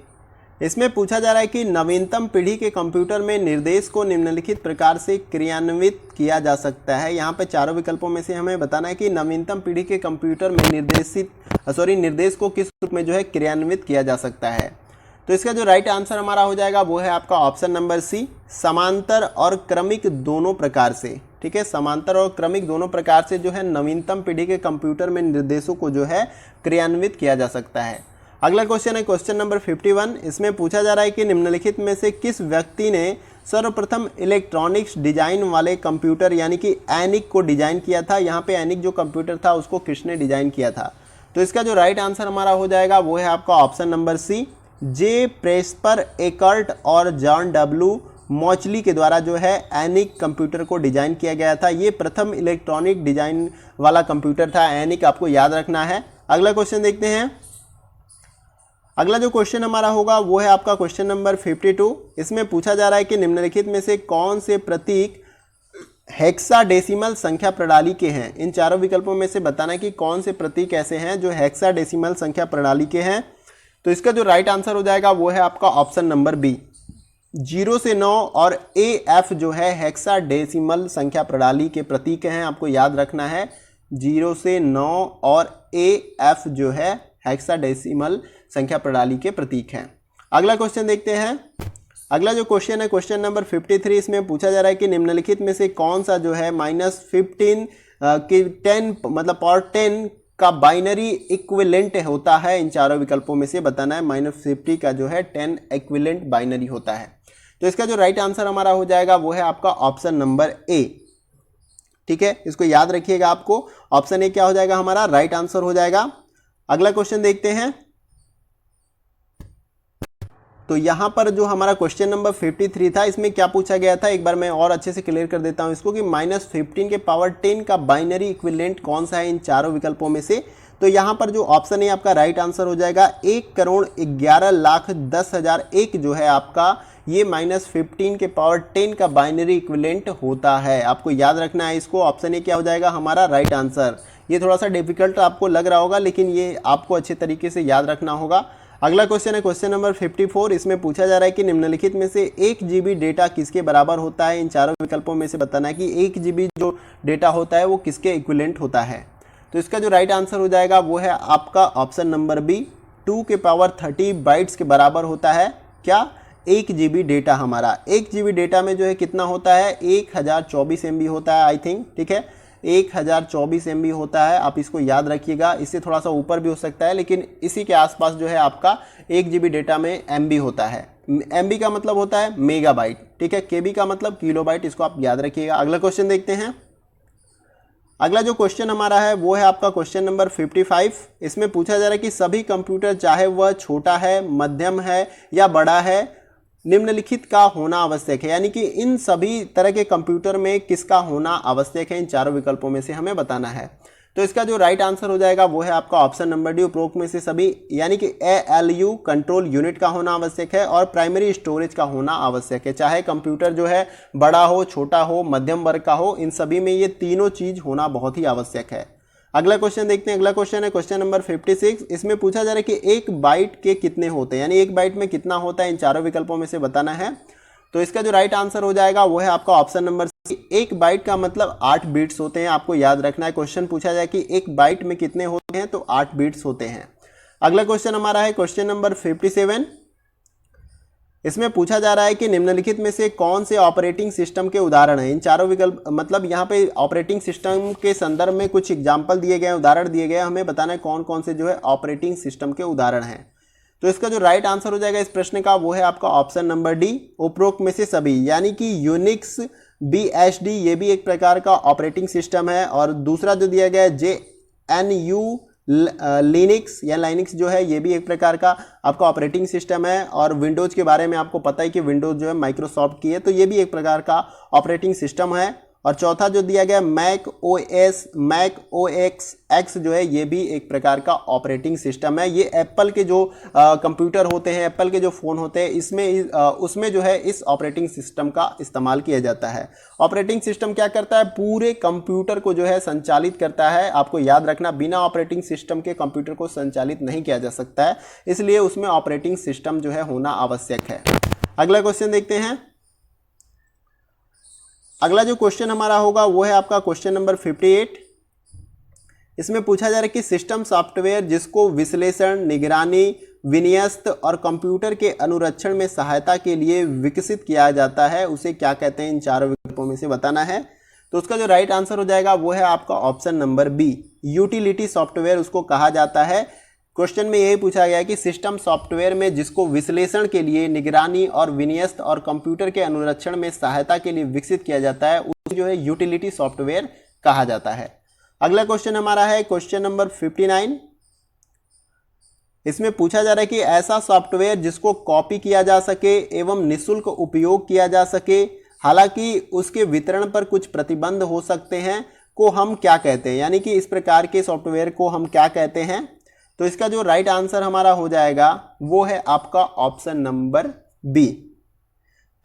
इसमें पूछा जा रहा है कि नवीनतम पीढ़ी के कंप्यूटर में निर्देश को निम्नलिखित प्रकार से क्रियान्वित किया जा सकता है। यहाँ पे चारों विकल्पों में से हमें बताना है कि नवीनतम पीढ़ी के कंप्यूटर में निर्देश को किस रूप में जो है क्रियान्वित किया जा सकता है। तो इसका जो राइट आंसर हमारा हो जाएगा वो है आपका ऑप्शन नंबर सी। समांतर और क्रमिक दोनों प्रकार से। ठीक है, समांतर और क्रमिक दोनों प्रकार से जो है नवीनतम पीढ़ी के कंप्यूटर में निर्देशों को जो है क्रियान्वित किया जा सकता है। अगला क्वेश्चन है क्वेश्चन नंबर 51। इसमें पूछा जा रहा है कि निम्नलिखित में से किस व्यक्ति ने सर्वप्रथम इलेक्ट्रॉनिक्स डिजाइन वाले कंप्यूटर यानी कि एनिक को डिजाइन किया था। यहाँ पे एनिक जो कंप्यूटर था उसको किसने डिजाइन किया था। तो इसका जो राइट आंसर हमारा हो जाएगा वो है आपका ऑप्शन नंबर सी। जे प्रेस्पर एकर्ट और जॉन डब्ल्यू मॉचली के द्वारा जो है एनिक कंप्यूटर को डिजाइन किया गया था। ये प्रथम इलेक्ट्रॉनिक डिजाइन वाला कंप्यूटर था एनिक, आपको याद रखना है। अगला क्वेश्चन देखते हैं। अगला जो क्वेश्चन हमारा होगा वो है आपका क्वेश्चन नंबर 52। इसमें पूछा जा रहा है कि निम्नलिखित में से कौन से प्रतीक हेक्साडेसिमल संख्या प्रणाली के हैं। इन चारों विकल्पों में से बताना है कि कौन से प्रतीक ऐसे हैं जो हेक्साडेसिमल संख्या प्रणाली के हैं। तो इसका जो राइट आंसर हो जाएगा वो है आपका ऑप्शन नंबर बी। 0 से 9 और AF जो है हेक्साडेसिमल संख्या प्रणाली के प्रतीक हैं, आपको याद रखना है। 0 से 9 और AF जो है हेक्साडेसिमल संख्या प्रणाली के प्रतीक हैं। अगला क्वेश्चन देखते हैं। अगला जो क्वेश्चन है क्वेश्चन नंबर 53। इसमें पूछा जा रहा है कि निम्नलिखित में से कौन सा जो है -15 की 10 मतलब पावर 10 का बाइनरी इक्विवेलेंट होता है। इन चारों विकल्पों में से बताना है। -50 का जो है 10 इक्विवेलेंट बाइनरी होता है। तो इसका जो राइट आंसर हमारा हो जाएगा वो है आपका ऑप्शन नंबर ए। ठीक है, इसको याद रखिएगा। आपको ऑप्शन ए क्या हो जाएगा हमारा राइट आंसर हो जाएगा। अगला क्वेश्चन देखते हैं। तो यहाँ पर जो हमारा क्वेश्चन नंबर 53 था, इसमें क्या पूछा गया था, एक बार मैं और अच्छे से क्लियर कर देता हूँ इसको कि -15 के पावर 10 का बाइनरी इक्विवेलेंट कौन सा है इन चारों विकल्पों में से। तो यहाँ पर जो ऑप्शन है आपका राइट आंसर हो जाएगा 1,11,10,001 जो है आपका ये -15 के पावर 10 का बाइनरी इक्विवेलेंट होता है। आपको याद रखना है इसको, ऑप्शन ए क्या हो जाएगा हमारा राइट आंसर। ये थोड़ा सा डिफिकल्ट आपको लग रहा होगा, लेकिन ये आपको अच्छे तरीके से याद रखना होगा। अगला क्वेश्चन है क्वेश्चन नंबर 54। इसमें पूछा जा रहा है कि निम्नलिखित में से 1 GB डेटा किसके बराबर होता है। इन चारों विकल्पों में से बताना है कि 1 GB जो डेटा होता है वो किसके इक्विवेलेंट होता है। तो इसका जो राइट आंसर हो जाएगा वो है आपका ऑप्शन नंबर बी, 2 के पावर 30 बाइट्स के बराबर होता है। क्या 1 GB डेटा हमारा 1 GB डेटा में जो है कितना होता है 1024 MB होता है आई थिंक, ठीक है 1024 MB होता है। आप इसको याद रखिएगा, इससे थोड़ा सा ऊपर भी हो सकता है, लेकिन इसी के आसपास जो है आपका 1 GB डेटा में MB होता है। MB का मतलब होता है मेगाबाइट, ठीक है, KB का मतलब किलोबाइट, इसको आप याद रखिएगा। अगला क्वेश्चन देखते हैं। अगला जो क्वेश्चन हमारा है वो है आपका क्वेश्चन नंबर 55। इसमें पूछा जा रहा है कि सभी कंप्यूटर चाहे वह छोटा है, मध्यम है या बड़ा है, निम्नलिखित का होना आवश्यक है। यानी कि इन सभी तरह के कंप्यूटर में किसका होना आवश्यक है, इन चारों विकल्पों में से हमें बताना है। तो इसका जो राइट आंसर हो जाएगा वो है आपका ऑप्शन नंबर डी, उपरोक्त में से सभी, यानी कि ALU कंट्रोल यूनिट का होना आवश्यक है और प्राइमरी स्टोरेज का होना आवश्यक है। चाहे कंप्यूटर जो है बड़ा हो, छोटा हो, मध्यम वर्ग का हो, इन सभी में ये तीनों चीज होना बहुत ही आवश्यक है। अगला क्वेश्चन देखते हैं। अगला क्वेश्चन है क्वेश्चन नंबर 56। इसमें पूछा जा रहा है कि 1 बाइट के कितने होते हैं, यानी 1 बाइट में कितना होता है, इन चारों विकल्पों में से बताना है। तो इसका जो राइट आंसर हो जाएगा वो है आपका ऑप्शन नंबर सी, 1 बाइट का मतलब 8 बिट्स होते हैं। आपको याद रखना है, क्वेश्चन पूछा जाए कि 1 बाइट में कितने होते हैं, तो 8 बिट्स होते हैं। अगला क्वेश्चन हमारा है क्वेश्चन नंबर 57। इसमें पूछा जा रहा है कि निम्नलिखित में से कौन से ऑपरेटिंग सिस्टम के उदाहरण हैं। इन चारों विकल्प मतलब यहाँ पे ऑपरेटिंग सिस्टम के संदर्भ में कुछ एग्जाम्पल दिए गए, उदाहरण दिए गए, हमें बताना है कौन कौन से जो है ऑपरेटिंग सिस्टम के उदाहरण हैं। तो इसका जो राइट आंसर हो जाएगा इस प्रश्न का वो है आपका ऑप्शन नंबर डी, उपरोक्त में से सभी, यानी कि यूनिक्स, BSD ये भी एक प्रकार का ऑपरेटिंग सिस्टम है, और दूसरा जो दिया गया है JNU लिनक्स या लाइनिक्स जो है ये भी एक प्रकार का आपका ऑपरेटिंग सिस्टम है। और विंडोज़ के बारे में आपको पता है कि विंडोज़ जो है माइक्रोसॉफ्ट की है, तो ये भी एक प्रकार का ऑपरेटिंग सिस्टम है। और चौथा जो दिया गया मैक OS X जो है ये भी एक प्रकार का ऑपरेटिंग सिस्टम है। ये एप्पल के जो कंप्यूटर होते हैं, एप्पल के जो फ़ोन होते हैं, इसमें उसमें जो है इस ऑपरेटिंग सिस्टम का इस्तेमाल किया जाता है। ऑपरेटिंग सिस्टम क्या करता है, पूरे कंप्यूटर को जो है संचालित करता है। आपको याद रखना, बिना ऑपरेटिंग सिस्टम के कंप्यूटर को संचालित नहीं किया जा सकता है, इसलिए उसमें ऑपरेटिंग सिस्टम जो है होना आवश्यक है। अगला क्वेश्चन देखते हैं। अगला जो क्वेश्चन हमारा होगा वो है आपका क्वेश्चन नंबर 58। इसमें पूछा जा रहा है कि सिस्टम सॉफ्टवेयर जिसको विश्लेषण, निगरानी, विन्यस्त और कंप्यूटर के अनुरक्षण में सहायता के लिए विकसित किया जाता है, उसे क्या कहते हैं, इन चारों विकल्पों में से बताना है। तो उसका जो राइट आंसर हो जाएगा वो है आपका option number B, utility software उसको कहा जाता है। क्वेश्चन में यही पूछा गया है कि सिस्टम सॉफ्टवेयर में जिसको विश्लेषण के लिए, निगरानी और विन्यस्त और कंप्यूटर के अनुरक्षण में सहायता के लिए विकसित किया जाता है, उसे जो है यूटिलिटी सॉफ्टवेयर कहा जाता है। अगला क्वेश्चन हमारा है क्वेश्चन नंबर 59। इसमें पूछा जा रहा है कि ऐसा सॉफ्टवेयर जिसको कॉपी किया जा सके एवं निःशुल्क उपयोग किया जा सके, हालांकि उसके वितरण पर कुछ प्रतिबंध हो सकते हैं, को हम क्या कहते हैं, यानी कि इस प्रकार के सॉफ्टवेयर को हम क्या कहते हैं। तो इसका जो राइट आंसर हमारा हो जाएगा वो है आपका option number B,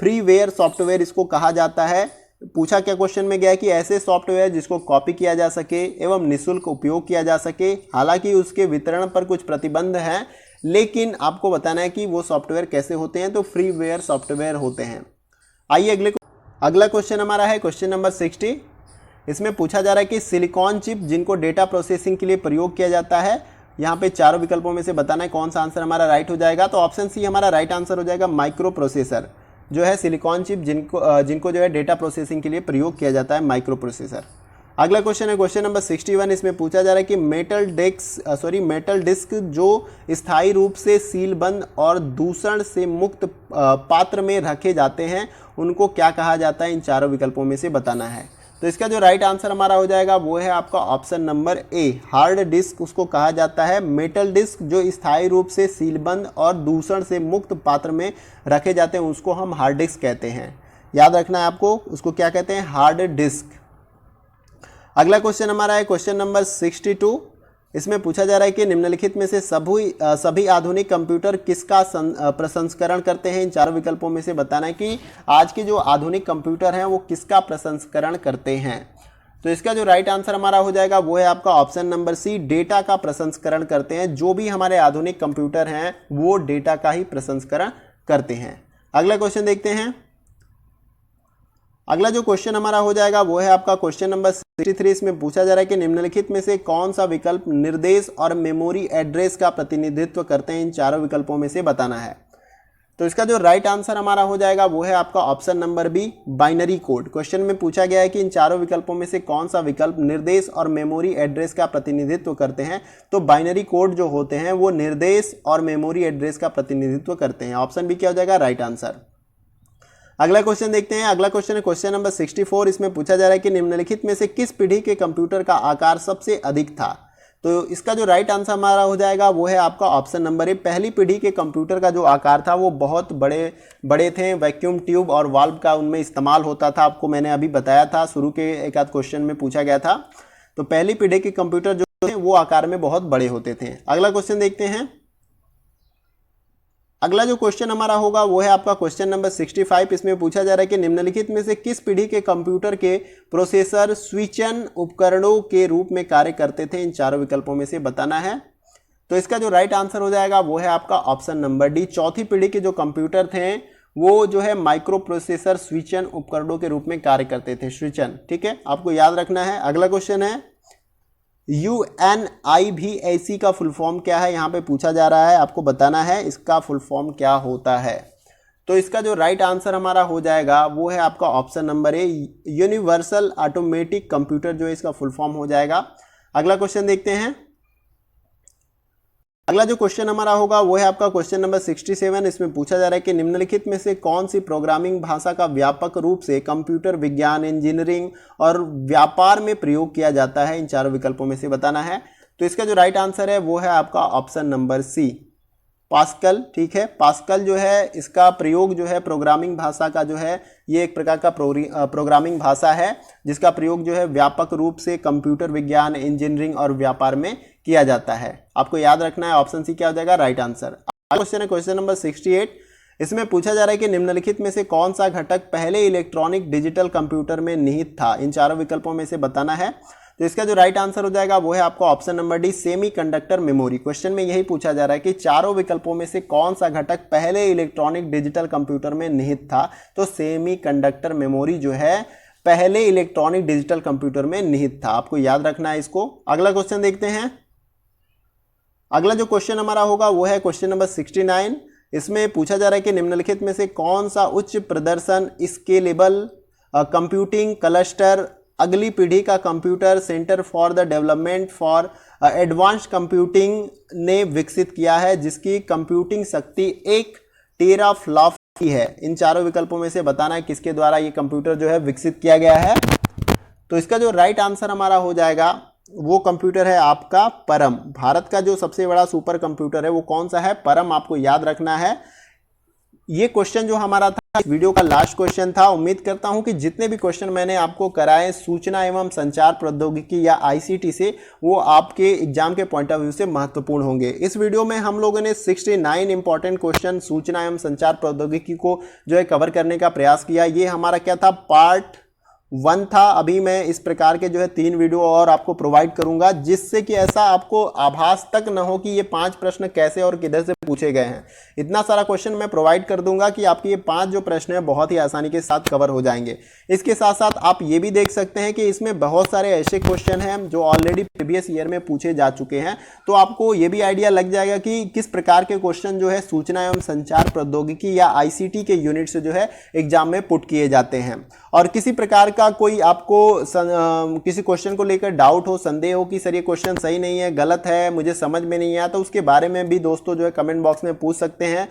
freeware software इसको कहा जाता है। पूछा क्या क्वेश्चन में गया है कि ऐसे सॉफ्टवेयर जिसको कॉपी किया जा सके एवं निःशुल्क उपयोग किया जा सके, हालांकि उसके वितरण पर कुछ प्रतिबंध हैं, लेकिन आपको बताना है कि वो सॉफ्टवेयर कैसे होते हैं, तो फ्रीवेयर सॉफ्टवेयर होते हैं। आइए अगला क्वेश्चन हमारा है क्वेश्चन नंबर 60। इसमें पूछा जा रहा है कि सिलिकॉन चिप जिनको डेटा प्रोसेसिंग के लिए प्रयोग किया जाता है, यहाँ पे चारों विकल्पों में से बताना है कौन सा आंसर हमारा राइट हो जाएगा। तो ऑप्शन सी हमारा राइट आंसर हो जाएगा, माइक्रो प्रोसेसर जो है सिलिकॉन चिप जिनको जो है डेटा प्रोसेसिंग के लिए प्रयोग किया जाता है, माइक्रो प्रोसेसर। अगला क्वेश्चन है क्वेश्चन नंबर 61। इसमें पूछा जा रहा है कि मेटल डिस्क जो स्थायी रूप से सीलबंद और दूषण से मुक्त पात्र में रखे जाते हैं, उनको क्या कहा जाता है, इन चारों विकल्पों में से बताना है। तो तो इसका जो राइट आंसर हमारा हो जाएगा वो है आपका ऑप्शन नंबर ए, हार्ड डिस्क उसको कहा जाता है। मेटल डिस्क जो स्थायी रूप से सीलबंद और दूषण से मुक्त पात्र में रखे जाते हैं उसको हम हार्ड डिस्क कहते हैं। याद रखना है आपको, उसको क्या कहते हैं, हार्ड डिस्क। अगला क्वेश्चन हमारा है क्वेश्चन नंबर 62। इसमें पूछा जा रहा है कि निम्नलिखित में से सभी आधुनिक कंप्यूटर किसका प्रसंस्करण करते हैं। इन चारों विकल्पों में से बताना है कि आज के जो आधुनिक कंप्यूटर हैं वो किसका प्रसंस्करण करते हैं। तो इसका जो राइट आंसर हमारा हो जाएगा वो है आपका ऑप्शन नंबर सी, डेटा का प्रसंस्करण करते हैं। जो भी हमारे आधुनिक कंप्यूटर हैं वो डेटा का ही प्रसंस्करण करते हैं। अगला क्वेश्चन देखते हैं। अगला जो क्वेश्चन हमारा हो जाएगा वो है आपका क्वेश्चन नंबर 63। इसमें पूछा जा रहा है कि निम्नलिखित में से कौन सा विकल्प निर्देश और मेमोरी एड्रेस का प्रतिनिधित्व करते हैं। इन चारों विकल्पों में से बताना है। तो इसका जो राइट आंसर हमारा हो जाएगा वो है आपका option number B, binary code. Question में पूछा गया है कि इन चारों विकल्पों में से कौन सा विकल्प निर्देश और मेमोरी एड्रेस का प्रतिनिधित्व करते हैं। तो बाइनरी कोड जो होते हैं वो निर्देश और मेमोरी एड्रेस का प्रतिनिधित्व करते हैं। ऑप्शन बी क्या हो जाएगा राइट आंसर। अगला क्वेश्चन देखते हैं। अगला क्वेश्चन है क्वेश्चन नंबर 64। इसमें पूछा जा रहा है कि निम्नलिखित में से किस पीढ़ी के कंप्यूटर का आकार सबसे अधिक था। तो इसका जो राइट आंसर हमारा हो जाएगा वो है आपका ऑप्शन नंबर ए, पहली पीढ़ी के कंप्यूटर का जो आकार था वो बहुत बड़े थे। वैक्यूम ट्यूब और वाल्व का उनमें इस्तेमाल होता था, आपको मैंने अभी बताया था, शुरू के एक आध क्वेश्चन में पूछा गया था। तो पहली पीढ़ी के कंप्यूटर जो थे वो आकार में बहुत बड़े होते थे। अगला क्वेश्चन देखते हैं। अगला जो क्वेश्चन हमारा होगा वो है आपका क्वेश्चन नंबर 65। इसमें पूछा जा रहा है कि निम्नलिखित में से किस पीढ़ी के कंप्यूटर के प्रोसेसर स्विचन उपकरणों के रूप में कार्य करते थे। इन चारों विकल्पों में से बताना है। तो इसका जो राइट आंसर हो जाएगा वो है आपका ऑप्शन नंबर डी, चौथी पीढ़ी के जो कंप्यूटर थे वो जो है माइक्रो प्रोसेसर स्विचन उपकरणों के रूप में कार्य करते थे। स्विचन, ठीक है, आपको याद रखना है। अगला क्वेश्चन है UNIVAC का फुल फॉर्म क्या है, यहाँ पे पूछा जा रहा है, आपको बताना है इसका फुल फॉर्म क्या होता है। तो इसका जो राइट आंसर हमारा हो जाएगा वो है आपका ऑप्शन नंबर ए, यूनिवर्सल ऑटोमेटिक कंप्यूटर जो है इसका फुल फॉर्म हो जाएगा। अगला क्वेश्चन देखते हैं। अगला जो क्वेश्चन हमारा होगा वो है आपका क्वेश्चन नंबर 67। इसमें पूछा जा रहा है कि निम्नलिखित में से कौन सी प्रोग्रामिंग भाषा का व्यापक रूप से कंप्यूटर विज्ञान, इंजीनियरिंग और व्यापार में प्रयोग किया जाता है। इन चारों विकल्पों में से बताना है। तो इसका जो राइट आंसर है वो है आपका ऑप्शन नंबर सी, पास्कल, ठीक है। पास्कल जो है इसका प्रयोग जो है प्रोग्रामिंग भाषा का जो है ये एक प्रकार का प्रोग्रामिंग भाषा है जिसका प्रयोग जो है व्यापक रूप से कंप्यूटर विज्ञान, इंजीनियरिंग और व्यापार में किया जाता है। आपको याद रखना है ऑप्शन सी क्या हो जाएगा राइट आंसर। क्वेश्चन है क्वेश्चन नंबर 68। इसमें पूछा जा रहा है कि निम्नलिखित में से कौन सा घटक पहले इलेक्ट्रॉनिक डिजिटल कंप्यूटर में निहित था। इन चारों विकल्पों में से बताना है। तो इसका जो राइट आंसर हो जाएगा वो है आपका option number D, semi conductor memory. Question में यही पूछा जा रहा है कि चारों विकल्पों में से कौन सा घटक पहले इलेक्ट्रॉनिक डिजिटल कंप्यूटर में निहित था। तो सेमी कंडक्टर मेमोरी जो है पहले इलेक्ट्रॉनिक डिजिटल कंप्यूटर में निहित था, आपको याद रखना है इसको। अगला क्वेश्चन देखते हैं। अगला जो क्वेश्चन हमारा होगा वो है क्वेश्चन नंबर 69। इसमें पूछा जा रहा है कि निम्नलिखित में से कौन सा उच्च प्रदर्शन स्केलेबल कंप्यूटिंग क्लस्टर अगली पीढ़ी का computer centre for the development for advanced computing ने विकसित किया है, जिसकी कंप्यूटिंग शक्ति 1 टेराफ्लॉप की है। इन चारों विकल्पों में से बताना है किसके द्वारा ये कंप्यूटर जो है विकसित किया गया है। तो इसका जो राइट आंसर हमारा हो जाएगा वो कंप्यूटर है आपका परम। भारत का जो सबसे बड़ा सुपर कंप्यूटर है वो कौन सा है, परम, आपको याद रखना है। ये क्वेश्चन जो हमारा था इस वीडियो का लास्ट क्वेश्चन था। उम्मीद करता हूं कि जितने भी क्वेश्चन मैंने आपको कराए सूचना एवं संचार प्रौद्योगिकी या आईसीटी से वो आपके एग्जाम के पॉइंट ऑफ व्यू से महत्वपूर्ण होंगे। इस वीडियो में हम लोगों ने 69 इंपॉर्टेंट क्वेश्चन सूचना एवं संचार प्रौद्योगिकी को जो है कवर करने का प्रयास किया। ये हमारा क्या था, पार्ट 1 था। अभी मैं इस प्रकार के जो है 3 वीडियो और आपको प्रोवाइड करूंगा जिससे कि ऐसा आपको आभास तक न हो कि ये 5 प्रश्न कैसे और किधर से पूछे गए हैं। इतना सारा क्वेश्चन मैं प्रोवाइड कर दूंगा कि आपके ये 5 जो प्रश्न हैं बहुत ही आसानी के साथ कवर हो जाएंगे। इसके साथ साथ आप ये भी देख सकते हैं कि इसमें बहुत सारे ऐसे क्वेश्चन हैं जो ऑलरेडी प्रीवियस ईयर में पूछे जा चुके हैं। तो आपको ये भी आइडिया लग जाएगा कि किस प्रकार के क्वेश्चन जो है सूचना एवं संचार प्रौद्योगिकी या आईसीटी के यूनिट से जो है एग्जाम में पुट किए जाते हैं। और किसी प्रकार का कोई आपको किसी क्वेश्चन को लेकर डाउट हो, संदेह हो कि सर ये क्वेश्चन सही नहीं है, गलत है, मुझे समझ में नहीं आया, तो उसके बारे में भी दोस्तों जो है कमेंट बॉक्स में पूछ सकते हैं।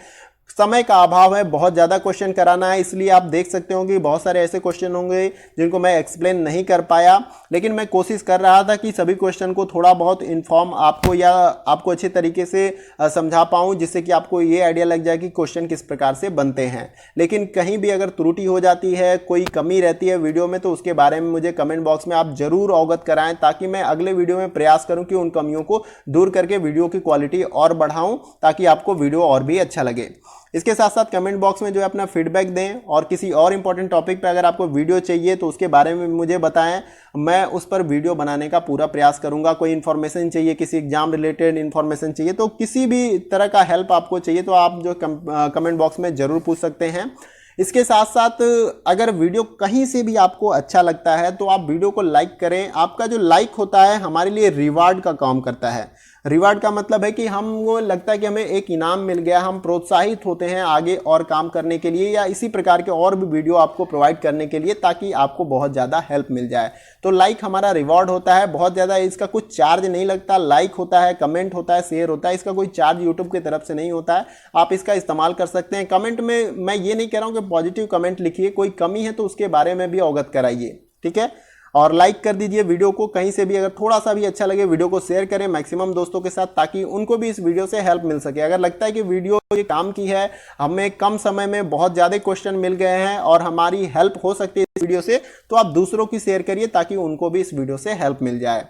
समय का अभाव है, बहुत ज़्यादा क्वेश्चन कराना है, इसलिए आप देख सकते हो कि बहुत सारे ऐसे क्वेश्चन होंगे जिनको मैं एक्सप्लेन नहीं कर पाया, लेकिन मैं कोशिश कर रहा था कि सभी क्वेश्चन को थोड़ा बहुत इन्फॉर्म आपको या आपको अच्छे तरीके से समझा पाऊँ, जिससे कि आपको ये आइडिया लग जाए कि क्वेश्चन किस प्रकार से बनते हैं। लेकिन कहीं भी अगर त्रुटि हो जाती है, कोई कमी रहती है वीडियो में, तो उसके बारे में मुझे कमेंट बॉक्स में आप जरूर अवगत कराएं, ताकि मैं अगले वीडियो में प्रयास करूं कि उन कमियों को दूर करके वीडियो की क्वालिटी और बढ़ाऊं, ताकि आपको वीडियो और भी अच्छा लगे। इसके साथ साथ कमेंट बॉक्स में जो है अपना फीडबैक दें, और किसी और इंपॉर्टेंट टॉपिक पे अगर आपको वीडियो चाहिए तो उसके बारे में मुझे बताएं, मैं उस पर वीडियो बनाने का पूरा प्रयास करूंगा। कोई इन्फॉर्मेशन चाहिए, किसी एग्जाम रिलेटेड इन्फॉर्मेशन चाहिए, तो किसी भी तरह का हेल्प आपको चाहिए तो आप जो कमेंट बॉक्स में ज़रूर पूछ सकते हैं। इसके साथ साथ अगर वीडियो कहीं से भी आपको अच्छा लगता है तो आप वीडियो को लाइक करें। आपका जो लाइक होता है हमारे लिए रिवार्ड का काम करता है। रिवार्ड का मतलब है कि हमको लगता है कि हमें एक इनाम मिल गया, हम प्रोत्साहित होते हैं आगे और काम करने के लिए, या इसी प्रकार के और भी वीडियो आपको प्रोवाइड करने के लिए, ताकि आपको बहुत ज़्यादा हेल्प मिल जाए। तो लाइक हमारा रिवार्ड होता है, बहुत ज़्यादा इसका कुछ चार्ज नहीं लगता। लाइक होता है, कमेंट होता है, शेयर होता है, इसका कोई चार्ज यूट्यूब की तरफ से नहीं होता है। आप इसका इस्तेमाल कर सकते हैं। कमेंट में मैं ये नहीं कह रहा हूँ कि पॉजिटिव कमेंट लिखिए, कोई कमी है तो उसके बारे में भी अवगत कराइए, ठीक है। और लाइक कर दीजिए वीडियो को, कहीं से भी अगर थोड़ा सा भी अच्छा लगे वीडियो को शेयर करें मैक्सिमम दोस्तों के साथ, ताकि उनको भी इस वीडियो से हेल्प मिल सके। अगर लगता है कि वीडियो ये काम की है, हमें कम समय में बहुत ज़्यादा क्वेश्चन मिल गए हैं और हमारी हेल्प हो सकती है इस वीडियो से, तो आप दूसरों की शेयर करिए ताकि उनको भी इस वीडियो से हेल्प मिल जाए।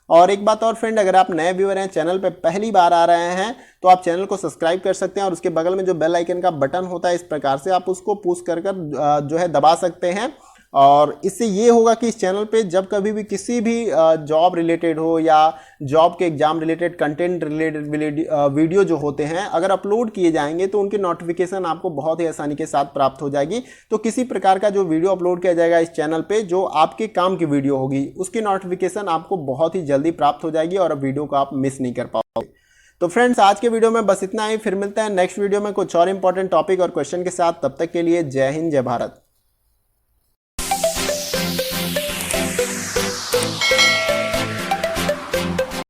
और एक बात और फ्रेंड, अगर आप नए व्यूअर हैं, चैनल पे पहली बार आ रहे हैं, तो आप चैनल को सब्सक्राइब कर सकते हैं, और उसके बगल में जो बेल आइकन का बटन होता है इस प्रकार से आप उसको पुश कर जो है दबा सकते हैं। और इससे ये होगा कि इस चैनल पे जब कभी भी किसी भी जॉब रिलेटेड हो या जॉब के exam related content related video जो होते हैं, अगर अपलोड किए जाएंगे तो उनकी नोटिफिकेशन आपको बहुत ही आसानी के साथ प्राप्त हो जाएगी। तो किसी प्रकार का जो वीडियो अपलोड किया जाएगा इस चैनल पे, जो आपके काम की वीडियो होगी, उसकी नोटिफिकेशन आपको बहुत ही जल्दी प्राप्त हो जाएगी और वीडियो को आप मिस नहीं कर पाओगे। तो फ्रेंड्स, आज के वीडियो में बस इतना ही। फिर मिलते हैं नेक्स्ट वीडियो में कुछ और इंपॉर्टेंट टॉपिक और क्वेश्चन के साथ। तब तक के लिए जय हिंद, जय भारत।